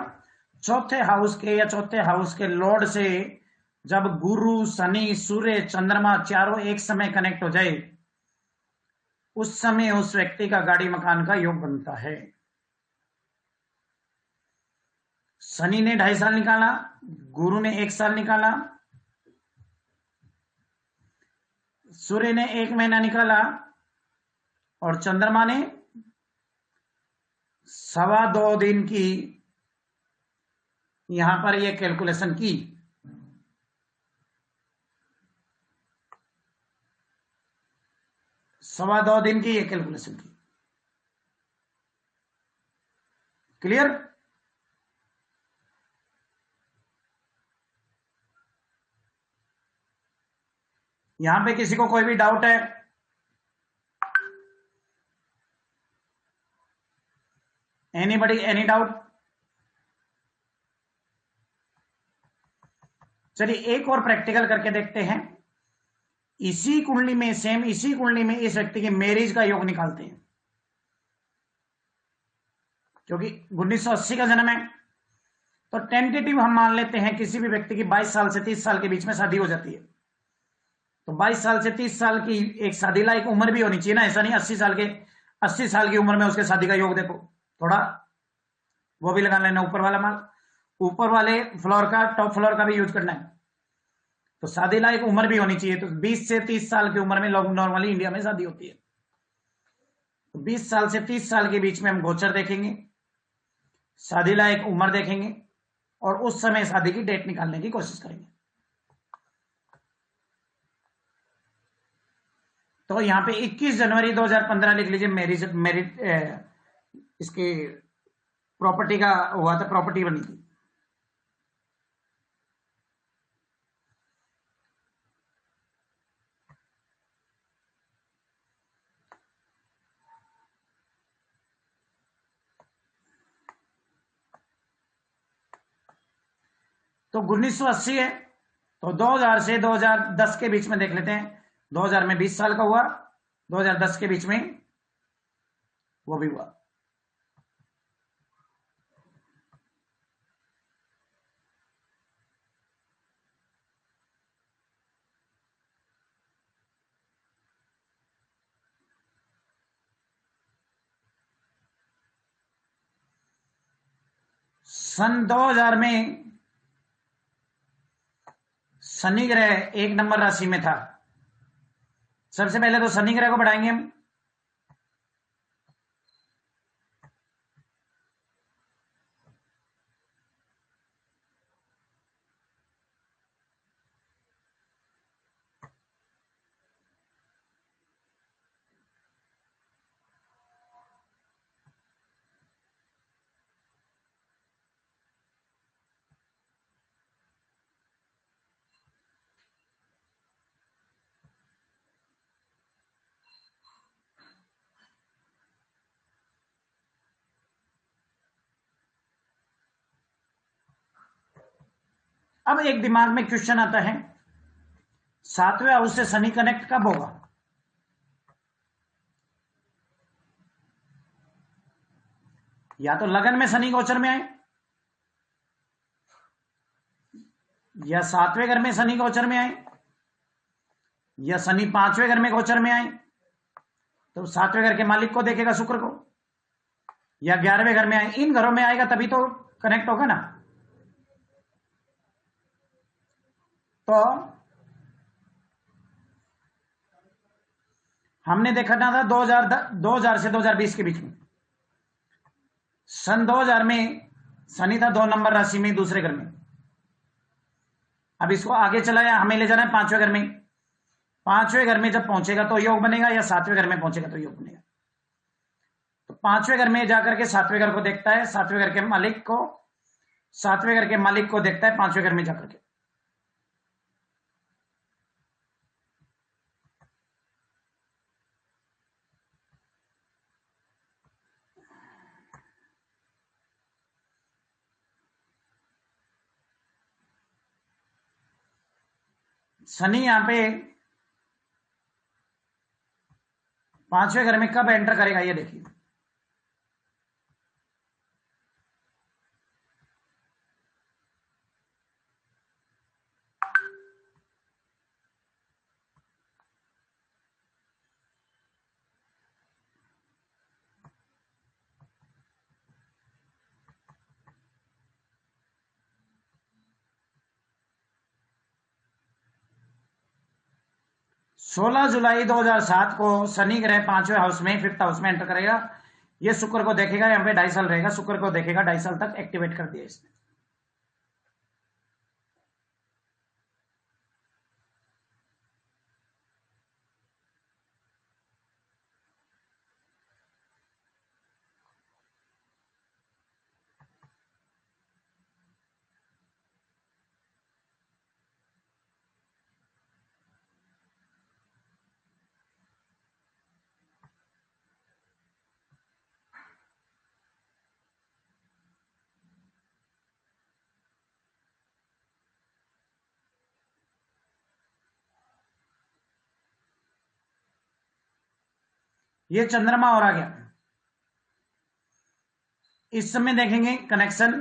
A: चौथे हाउस के या चौथे हाउस के लॉर्ड से जब गुरु, शनि, सूर्य, चंद्रमा चारों एक समय कनेक्ट हो जाए, उस समय उस व्यक्ति का गाड़ी मकान का योग बनता है। शनि ने 2.5 साल निकाला, गुरु ने 1 साल निकाला, सूर्य ने 1 महीना निकाला और चंद्रमा ने 2.25 दिन की यहां पर ये कैलकुलेशन की। सवा 2 दिन की ये कैलकुलेशन की। क्लियर? यहां पे किसी को कोई भी डाउट है? Anybody, any doubt? चलिए एक और प्रैक्टिकल करके देखते हैं। इसी कुंडली में, सेम इसी कुंडली में इस व्यक्ति के मैरिज का योग निकालते हैं, क्योंकि 1980 का जन्म है, तो टेंटेटिव हम मान लेते हैं किसी भी व्यक्ति की 22 साल से 30 साल के बीच में शादी हो जाती है। तो 22 साल से 30 साल की एक शादी लायक उम्र भी होनी चाहिए ना, ऐसा नहीं 80 साल की उम्र में उसके शादी का योग देखो, थोड़ा वो भी लगा लेना, ऊपर वाला माल, ऊपर वाले फ्लोर का, टॉप फ्लोर का भी यूज करना है। तो शादी लायक उम्र भी होनी चाहिए। तो 20 से 30 साल की उम्र में लोग नॉर्मली इंडिया में शादी होती है। तो 20 साल से 30 साल के बीच में हम गोचर देखेंगे, शादी लायक उम्र देखेंगे और उस समय शादी की डेट निकालने की कोशिश करेंगे। तो यहां पे 21 जनवरी 2015 लिख लीजिए, मेरिट इसकी प्रॉपर्टी का हुआ था, प्रॉपर्टी बनी थी। तो 1980 है, तो 2000 से 2010 के बीच में देख लेते हैं। 2000 में 20 साल का हुआ, 2010 के बीच में वो भी हुआ। सन 2000 में शनि ग्रह 1 नंबर राशि में था। सबसे पहले तो शनि ग्रह को बढ़ाएंगे हम। अब एक दिमाग में क्वेश्चन आता है, 7वें हाउस से शनि कनेक्ट कब होगा? या तो लगन में शनि गोचर में आए, या 7वें घर में शनि गोचर में आए, या शनि 5वें घर में गोचर में आए। तो 7वें घर के मालिक को देखेगा, शुक्र को, या 11वें घर में आए। इन घरों में आएगा तभी तो कनेक्ट होगा ना। तो हमने देखा था 2000 से 2020 के बीच में। सन 2000 में शनि था 2 नंबर राशि में, दूसरे घर में। अब इसको आगे चलाया, हमें ले जाना है 5वें घर में। 5वें घर में जब पहुंचेगा तो योग बनेगा, या 7वें घर में पहुंचेगा तो योग बनेगा। तो 5वें घर में जाकर के 7वें घर को देखता है, 7वें घर के मालिक को, 7वें घर के मालिक को देखता है 5वें घर में जाकर के। शनि यहां पे 5वें घर में कब एंटर करेगा ये देखिए। 16 जुलाई 2007 को शनि ग्रह 5वें हाउस में, 5th हाउस में एंटर करेगा। ये शुक्र को देखेगा, यहाँ पे 2.5 साल रहेगा, शुक्र को देखेगा 2.5 साल तक, एक्टिवेट कर दिया इसने। ये चंद्रमा और आ गया। इस समय देखेंगे कनेक्शन,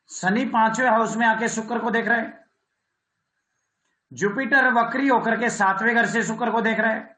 A: शनि 5वें हाउस में आके शुक्र को देख रहा है, जुपिटर वक्री होकर के 7वें घर से शुक्र को देख रहा है,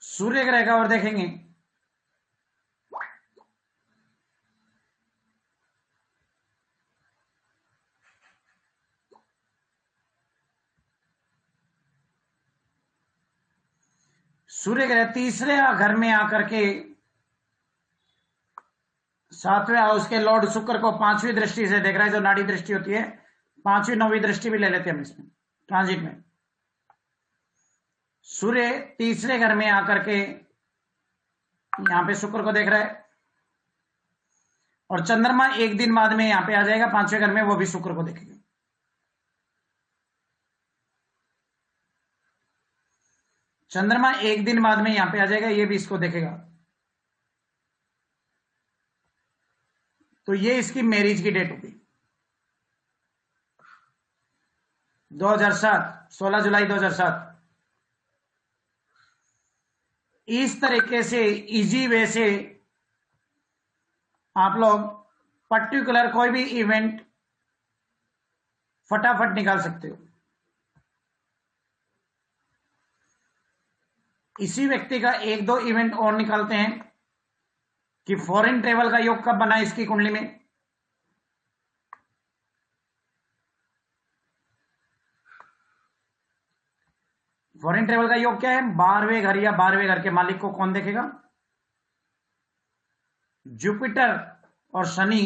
A: सूर्य ग्रह का और देखेंगे। सूर्य ग्रह तीसरे घर में आकर के 7वें हाउस के लॉर्ड शुक्र को 5वीं दृष्टि से देख रहा है, जो नाड़ी दृष्टि होती है, 5वीं 9वीं दृष्टि भी ले लेते हैं हम इसमें ट्रांजिट में। सूर्य तीसरे घर में आकर के यहां पे शुक्र को देख रहा है, और चंद्रमा एक दिन बाद में यहां पे आ जाएगा 5वें घर में, वो भी शुक्र को देखेगा। चंद्रमा एक दिन बाद में यहां पे आ जाएगा, ये भी इसको देखेगा। तो ये इसकी मैरिज की डेट होगी 2007, 16 जुलाई 2007। इस तरीके से इजी वे से आप लोग पर्टिकुलर कोई भी इवेंट फटाफट निकाल सकते हो। इसी व्यक्ति का एक दो इवेंट और निकालते हैं कि फॉरेन ट्रेवल का योग कब बना इसकी कुंडली में। फॉरेन ट्रेवल का योग क्या है? 12वें घर या 12वें घर के मालिक को कौन देखेगा? जुपिटर और शनि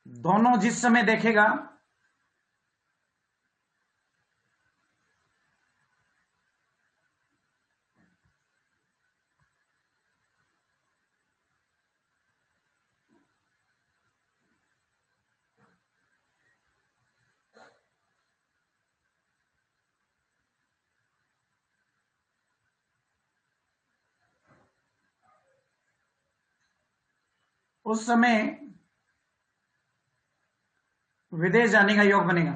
A: दोनों जिस समय देखेगा उस समय विदेश जाने का योग बनेगा।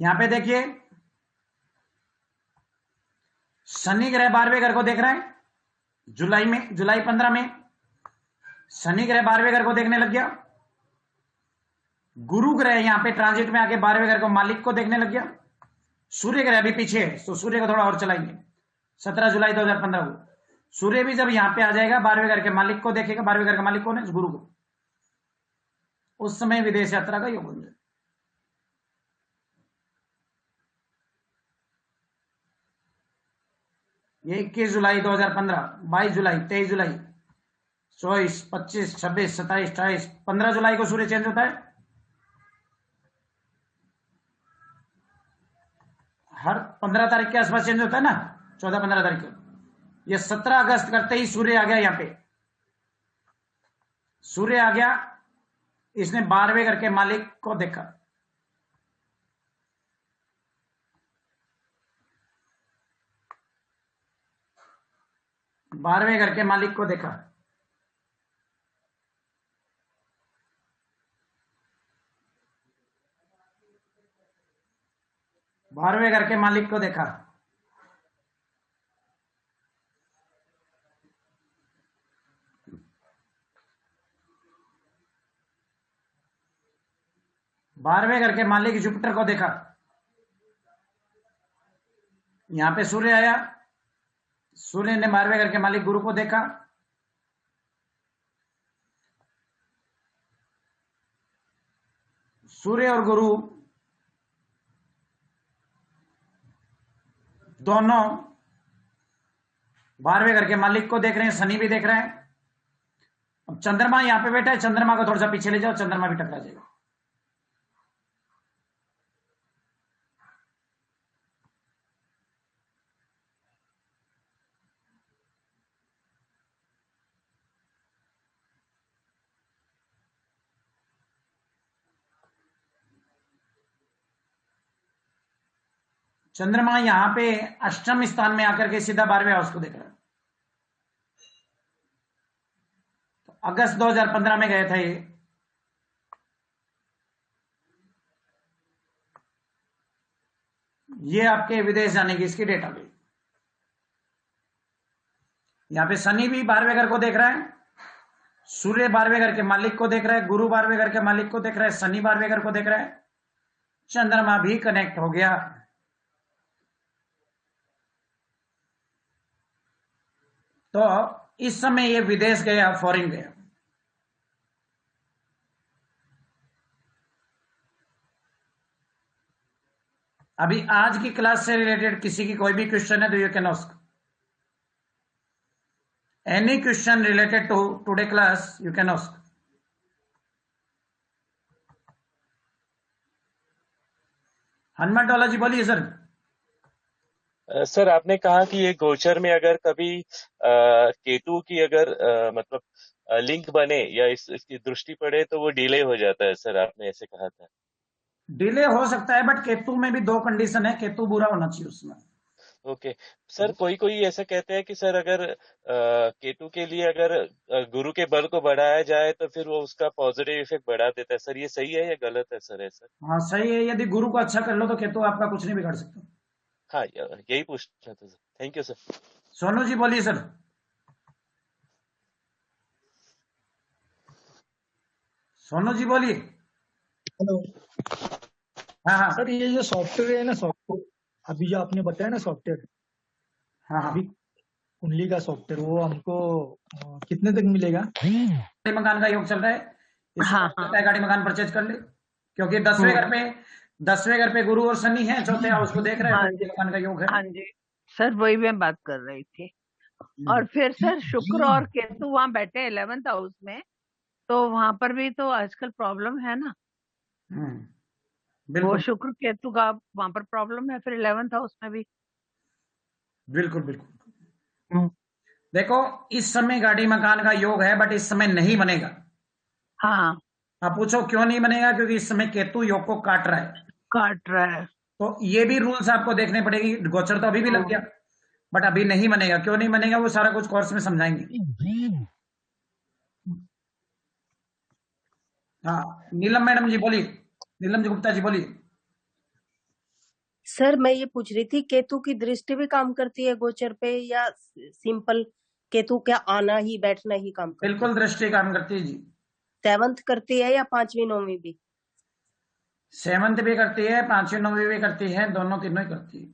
A: यहां पे देखिए शनि ग्रह 12वें घर को देख रहा है, जुलाई 15 में शनि ग्रह 12वें घर को देखने लग गया। गुरु ग्रह यहां पे ट्रांजिट में आके 12वें घर को मालिक को देखने लग गया। सूर्य ग्रह भी पीछे है, तो सूर्य को थोड़ा और चलाएंगे। 17 जुलाई 2015 को सूर्य भी जब यहां पे आ जाएगा 12वें घर के मालिक को देखेगा। 12वें घर का मालिक कौन है? गुरु को। उस समय विदेश यात्रा का योग बन जाए। ये 21 जुलाई 2015, 22 जुलाई, 23 जुलाई, 24, 25, 26, 27, 28, 15 जुलाई को सूर्य चेंज होता है। हर 15 तारीख के आसपास चेंज होता है ना, 14-15 तारीख को। ये 17 अगस्त करते ही सूर्य आ गया यहाँ पे, सूर्य आ गया, इसने 12वें घर के मालिक को देखा, बारहवें घर के मालिक को देखा, बारहवें घर के मालिक को देखा, बारहवें घर के मालिक जुपिटर को देखा, यहां पे सूर्य आया, सूर्य ने 12वें घर के मालिक गुरु को देखा, सूर्य और गुरु दोनों 12वें घर के मालिक को देख रहे हैं, शनि भी देख रहे हैं। अब चंद्रमा यहां पे बैठा है, चंद्रमा को थोड़ा सा पीछे ले जाओ, चंद्रमा भी टकरा जाएगा। चंद्रमा यहां पे अष्टम स्थान में आकर के सीधा 12वें हाउस को देख रहा है। तो अगस्त 2015 में गए थे ये आपके विदेश जाने की इसकी डेट आ गई। यहां पे शनि भी 12वें घर को देख रहा है, सूर्य 12वें घर के मालिक को देख रहा है, गुरु 12वें घर के मालिक को देख रहा है, शनि 12वें घर को देख रहा है, चंद्रमा भी कनेक्ट हो गया। तो इस समय ये विदेश गया, फॉरेन गया। अभी आज की क्लास से रिलेटेड किसी की कोई भी क्वेश्चन है तो you can ask any question related to today class, you can ask. Hanuman Dola ji बोलिए सर।
C: सर आपने कहा कि ये गोचर में अगर कभी केतु की अगर मतलब लिंक बने या इसकी दृष्टि पड़े तो वो डिले हो जाता है, सर आपने ऐसे कहा था।
A: डिले हो सकता है, बट केतु में भी दो कंडीशन है, केतु बुरा होना चाहिए उसमें।
C: ओके सर, कोई ऐसा कहते हैं कि सर अगर केतु के लिए अगर गुरु के बल को बढ़ाया जाए तो फिर वो उसका पॉजिटिव इफेक्ट बढ़ा देता है, सर ये सही है या गलत है सर ऐसा?
A: हाँ सही है, यदि गुरु को अच्छा कर लो तो केतु आपका कुछ नहीं बिगाड़ सकता।
C: हाँ यही पूछना था sir, thank you sir.
A: Sonu ji बोलिए सर। सोनू जी बोलिए।
D: हेलो
A: हाँ हाँ
D: सर, ये जो सॉफ्टवेयर है ना, सॉफ्टवेयर अभी जो आपने बताया ना सॉफ्टवेयर,
A: हाँ हाँ।
D: अभी कुंडली का सॉफ्टवेयर वो हमको कितने तक मिलेगा?
A: गाड़ी मकान का योग चल रहा है, इसको
E: हाँ,
A: लगता है गाड़ी मकान परचेज कर ले, क्योंकि 10वें घर पे गुरु और शनि है, चौथे हाउस को देख रहे हैं,
E: हाँ
A: तो
E: जी,
A: गाड़ी मकान का योग है।
E: हाँ जी सर, वही मैं बात कर रही थी। और फिर सर शुक्र और केतु वहां बैठे 11th हाउस में, तो वहां पर भी तो आजकल प्रॉब्लम है ना।
A: हम्म,
E: वो
A: बिल्कुल
E: शुक्र केतु का वहां पर प्रॉब्लम है, फिर 11th हाउस में भी।
A: बिल्कुल बिल्कुल। देखो इस समय गाड़ी मकान का योग है, बट इस समय नहीं बनेगा।
E: हाँ,
A: आप पूछो क्यों नहीं बनेगा, क्योंकि इस समय केतु योग को काट रहा है।
E: काट रहा है।
A: तो ये भी रूल्स आपको देखने पड़ेगी। गोचर तो अभी भी लग गया, बट अभी नहीं बनेगा। क्यों नहीं बनेगा वो सारा कुछ कोर्स में समझाएंगे। हाँ नीलम मैडम जी बोलिए, नीलम जी गुप्ता जी बोलिए।
F: सर मैं ये पूछ रही थी, केतु की दृष्टि भी काम करती है गोचर पे, या सिंपल केतु क्या आना ही बैठना ही काम करती है?
A: बिल्कुल दृष्टि काम करती है जी।
F: 7th करती है या 5वीं 9वीं भी?
A: 7th भी करती है, 5वीं 9वीं भी करती है, दोनों तीनों ही करती है।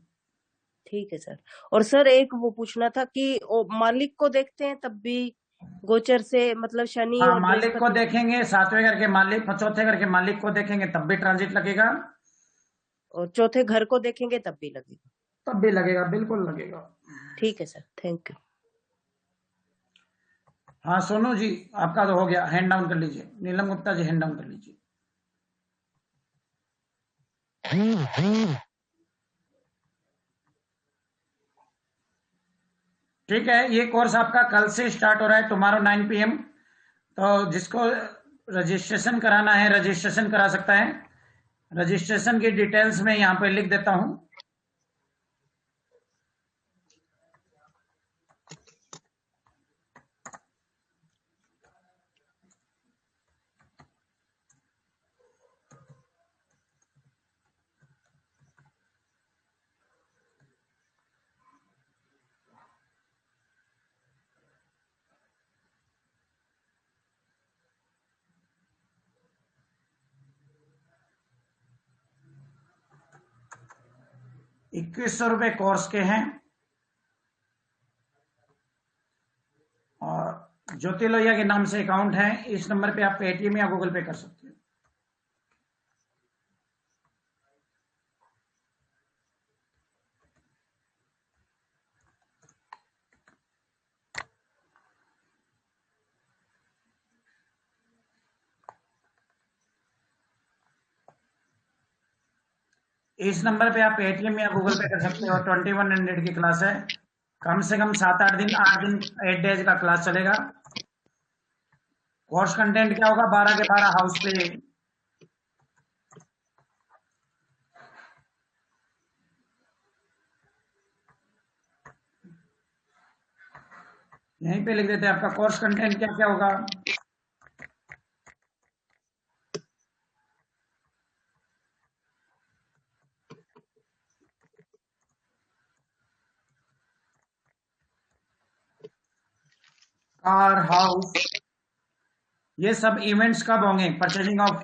F: ठीक है सर। और सर एक वो पूछना था कि वो मालिक को देखते हैं तब भी गोचर से, मतलब शनि
A: हाँ
F: और
A: मालिक को
F: बृहस्पति।
A: देखेंगे, 7वें घर के मालिक, चौथे घर के मालिक को देखेंगे तब भी ट्रांजिट लगेगा,
F: और चौथे घर को देखेंगे तब भी लगेगा?
A: तब भी लगेगा, बिल्कुल लगेगा।
F: ठीक है सर, थैंक यू।
A: हाँ सोनू जी आपका तो हो गया, हैंड डाउन कर लीजिए। नीलम गुप्ता जी हैंड डाउन कर लीजिए। ठीक है, ये कोर्स आपका कल से स्टार्ट हो रहा है, टुमारो 9 PM। तो जिसको रजिस्ट्रेशन कराना है रजिस्ट्रेशन करा सकता है। रजिस्ट्रेशन की डिटेल्स मैं यहाँ पे लिख देता हूँ। ₹2100 कोर्स के हैं। और ज्योति लोहिया के नाम से अकाउंट है, इस नंबर पे आप पेटीएम या गूगल पे कर सकते हैं। इस नंबर पे आप पेटीएम या गूगल पे कर सकते हो। 2100 की क्लास है, कम से कम 7-8 दिन 8 डेज का क्लास चलेगा। कोर्स कंटेंट क्या होगा? 12 के 12 हाउस पे यहीं पे लिख देते हैं आपका कोर्स कंटेंट क्या क्या होगा। कार, हाउस, ये सब इवेंट्स कब होंगे? परचेजिंग ऑफ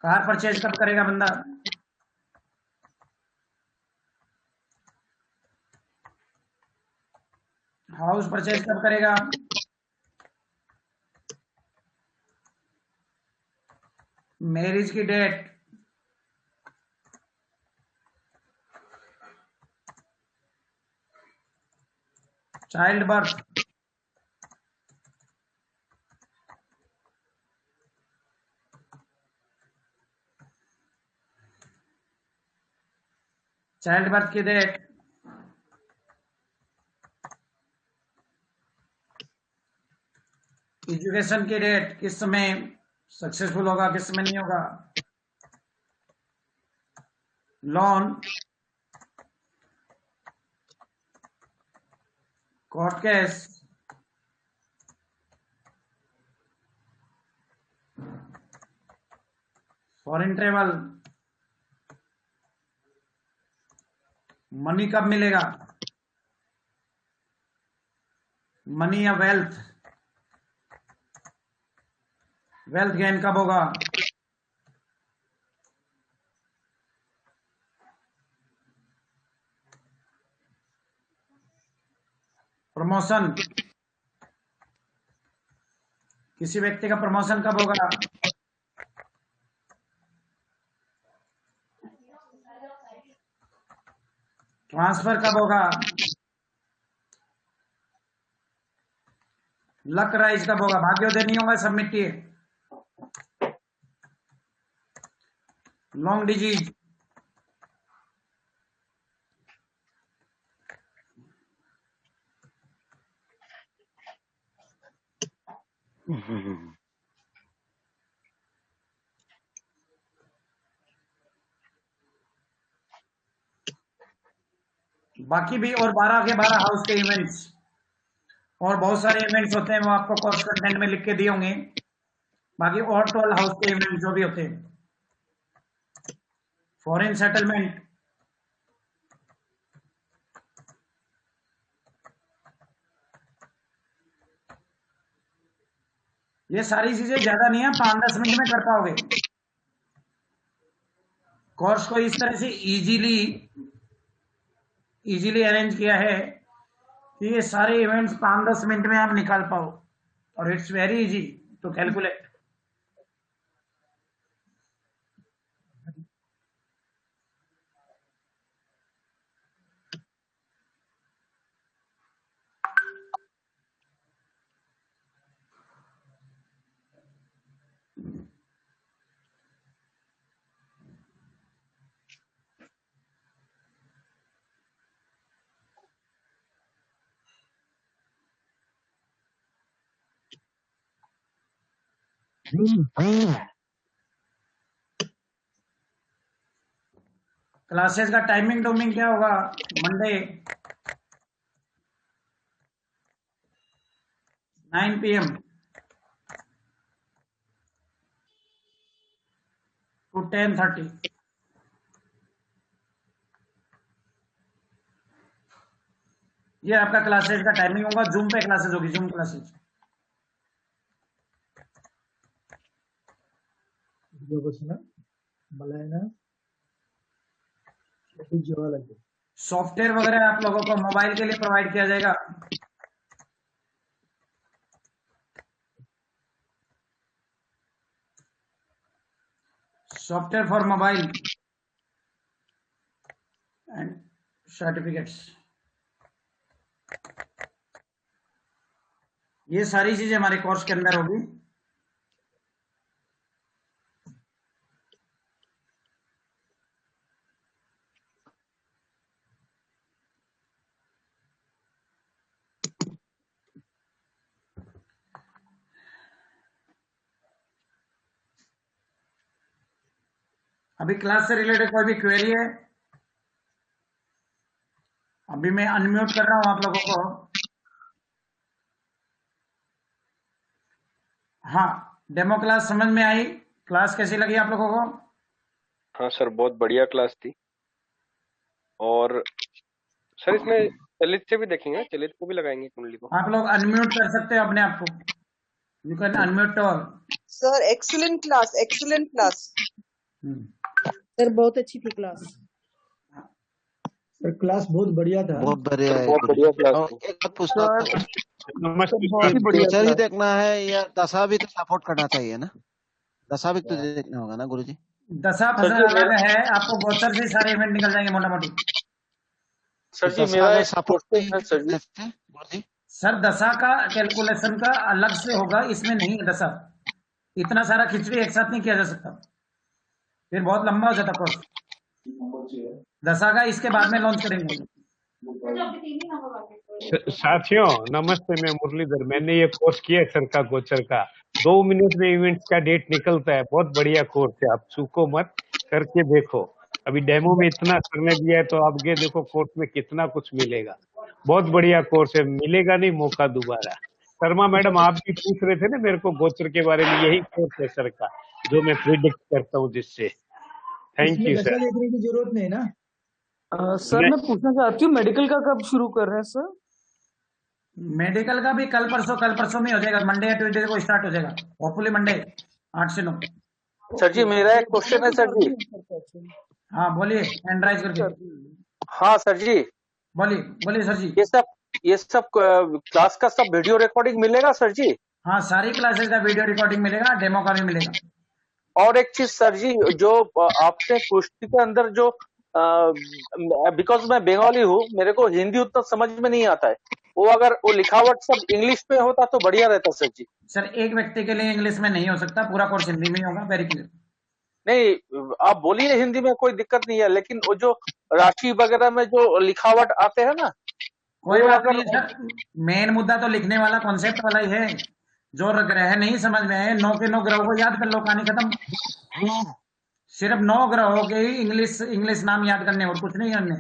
A: कार परचेज कब करेगा बंदा? हाउस परचेज कब करेगा? मैरिज की date, child birth, child birth की डेट, एजुकेशन की डेट, किस समय सक्सेसफुल होगा किस समय नहीं होगा, loan, court case, foreign travel, money कब मिलेगा, मनी या वेल्थ, वेल्थ गेन कब होगा, प्रमोशन, किसी व्यक्ति का प्रमोशन कब होगा, ट्रांसफर कब होगा, लक राइज कब होगा, भाग्योदय नहीं होगा सब मिट्टी, लॉन्ग डिजीज, बाकी भी और 12 के 12 हाउस के इवेंट्स और बहुत सारे इवेंट्स होते हैं, वो आपको कोर्स कंटेंट में लिख के दिए होंगे। बाकी और 12 हाउस के इवेंट जो भी होते हैं, फॉरेन सेटलमेंट, ये सारी चीजें ज्यादा नहीं है, 5-10 मिनट में कर पाओगे। कोर्स को इस तरह से इजीली अरेंज किया है कि ये सारे इवेंट्स 5-10 मिनट में आप निकाल पाओ, और it's very easy to calculate. Classes का टाइमिंग डोमिंग क्या होगा? Monday 9 PM to 10:30. ये आपका क्लासेस का टाइमिंग होगा। जूम पे क्लासेस होगी, जूम क्लासेस। सॉफ्टवेयर वगैरह आप लोगों को मोबाइल के लिए प्रोवाइड किया जाएगा। Software for mobile and certificates, ये सारी चीजें हमारे कोर्स के अंदर होगी। अभी क्लास से रिलेटेड कोई भी क्वेरी है? अभी मैं अनम्यूट कर रहा हूं आप लोगों को। हाँ, डेमो क्लास समझ में आई? क्लास कैसी लगी आप लोगों को?
G: हाँ सर, बहुत बढ़िया क्लास थी। और सर इसमें चलित से भी देखेंगे, चलित को भी लगाएंगे कुंडली को।
A: आप लोग अनम्यूट कर सकते हो अपने आप को। You can unmute all.
H: Sir excellent class, excellent class.
F: Sir बहुत अच्छी थी क्लास।
D: सर क्लास बहुत बढ़िया था।
I: बहुत बढ़िया है।
G: बहुत बढ़िया क्लास
I: और
G: थी।
I: एक बात पूछना था,
B: नमस्ते
I: गोचर ही देखना है या दशा भी तो सपोर्ट करना चाहिए ना? दशा भी तो देखना होगा ना गुरुजी?
A: दशा फसा अलग है, आपको गोचर से सारे इवेंट निकल जाएंगे मोटा मोटी।
G: सर जी मेरा एक
I: सपोर्ट
G: क्वेश्चन है सर जी।
I: गुरुजी
A: सर दशा का कैलकुलेशन का अलग से होगा, इसमें नहीं है दशा। इतना सारा खिचड़ी एक साथ नहीं किया जा सकता, फिर बहुत लंबा हो जाता कोर्स। दशा का इसके बाद में लॉन्च करेंगे।
B: साथियों नमस्ते, मैं मुरलीधर। मैंने ये कोर्स किया है सर का गोचर का। 2 मिनट में इवेंट्स का डेट निकलता है। बहुत बढ़िया कोर्स है, आप चूको मत, करके देखो। अभी डेमो में इतना करने दिया है तो आगे देखो कोर्स में कितना कुछ मिलेगा। बहुत बढ़िया कोर्स है, मिलेगा नहीं मौका दोबारा। शर्मा मैडम आप भी पूछ रहे थे ना मेरे को गोचर के बारे में, यही कोर्स है सर का जो मैं प्रिडिक्ट करता हूँ जिससे। Thank you sir.
D: देखने की जरूरत नहीं ना।
J: सर मैं पूछना चाहती हूँ मेडिकल का कब शुरू कर रहे हैं सर?
A: मेडिकल का भी कल परसों में हो जाएगा। मंडे या ट्यूसडे को स्टार्ट हो जाएगा, होपफुली मंडे 8 से 9।
G: सर जी मेरा एक क्वेश्चन है सर जी।
A: हाँ बोलिए, एंड्राइज करके।
G: हाँ सर जी
A: बोलिए सर जी।
G: ये सब क्लास का सब वीडियो रिकॉर्डिंग मिलेगा सर जी?
A: हाँ, सारी क्लासेस का वीडियो रिकॉर्डिंग मिलेगा, डेमो का भी मिलेगा।
G: और एक चीज सर जी, जो आपने कुश्ती के अंदर जो बिकॉज मैं बंगाली हूँ, मेरे को हिंदी उतना समझ में नहीं आता है, वो अगर वो लिखावट सब इंग्लिश में होता तो बढ़िया रहता सर जी।
A: सर एक व्यक्ति के लिए इंग्लिश में नहीं हो सकता, पूरा कोर्स हिंदी में ही होगा। Very clear.
G: नहीं आप बोलिए हिंदी में, कोई दिक्कत नहीं है, लेकिन वो जो राशि वगैरह में जो लिखावट आते हैं ना,
A: कोई बात नहीं है सर। मेन मुद्दा तो लिखने वाला कॉन्सेप्ट वाला ही है। जो ग्रह नहीं समझ में है, 9 के 9 ग्रहों को याद कर लो, कहानी खत्म। सिर्फ 9 ग्रहों के ही इंग्लिश नाम याद करने, और कुछ नहीं करने।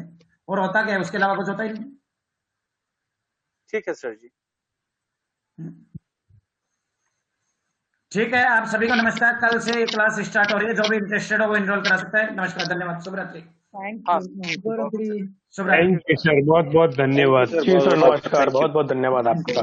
A: और होता क्या है, उसके अलावा कुछ होता ही नहीं।
G: ठीक है सर जी।
A: ठीक है, आप सभी को नमस्कार। कल से क्लास स्टार्ट हो रही है, जो भी इंटरेस्टेड हो वो एनरोल करा सकता है। नमस्कार, धन्यवाद, शुभ रात्रि।
B: थैंक यू सर, बहुत बहुत धन्यवाद।
G: जी सर नमस्कार, बहुत बहुत धन्यवाद आपका।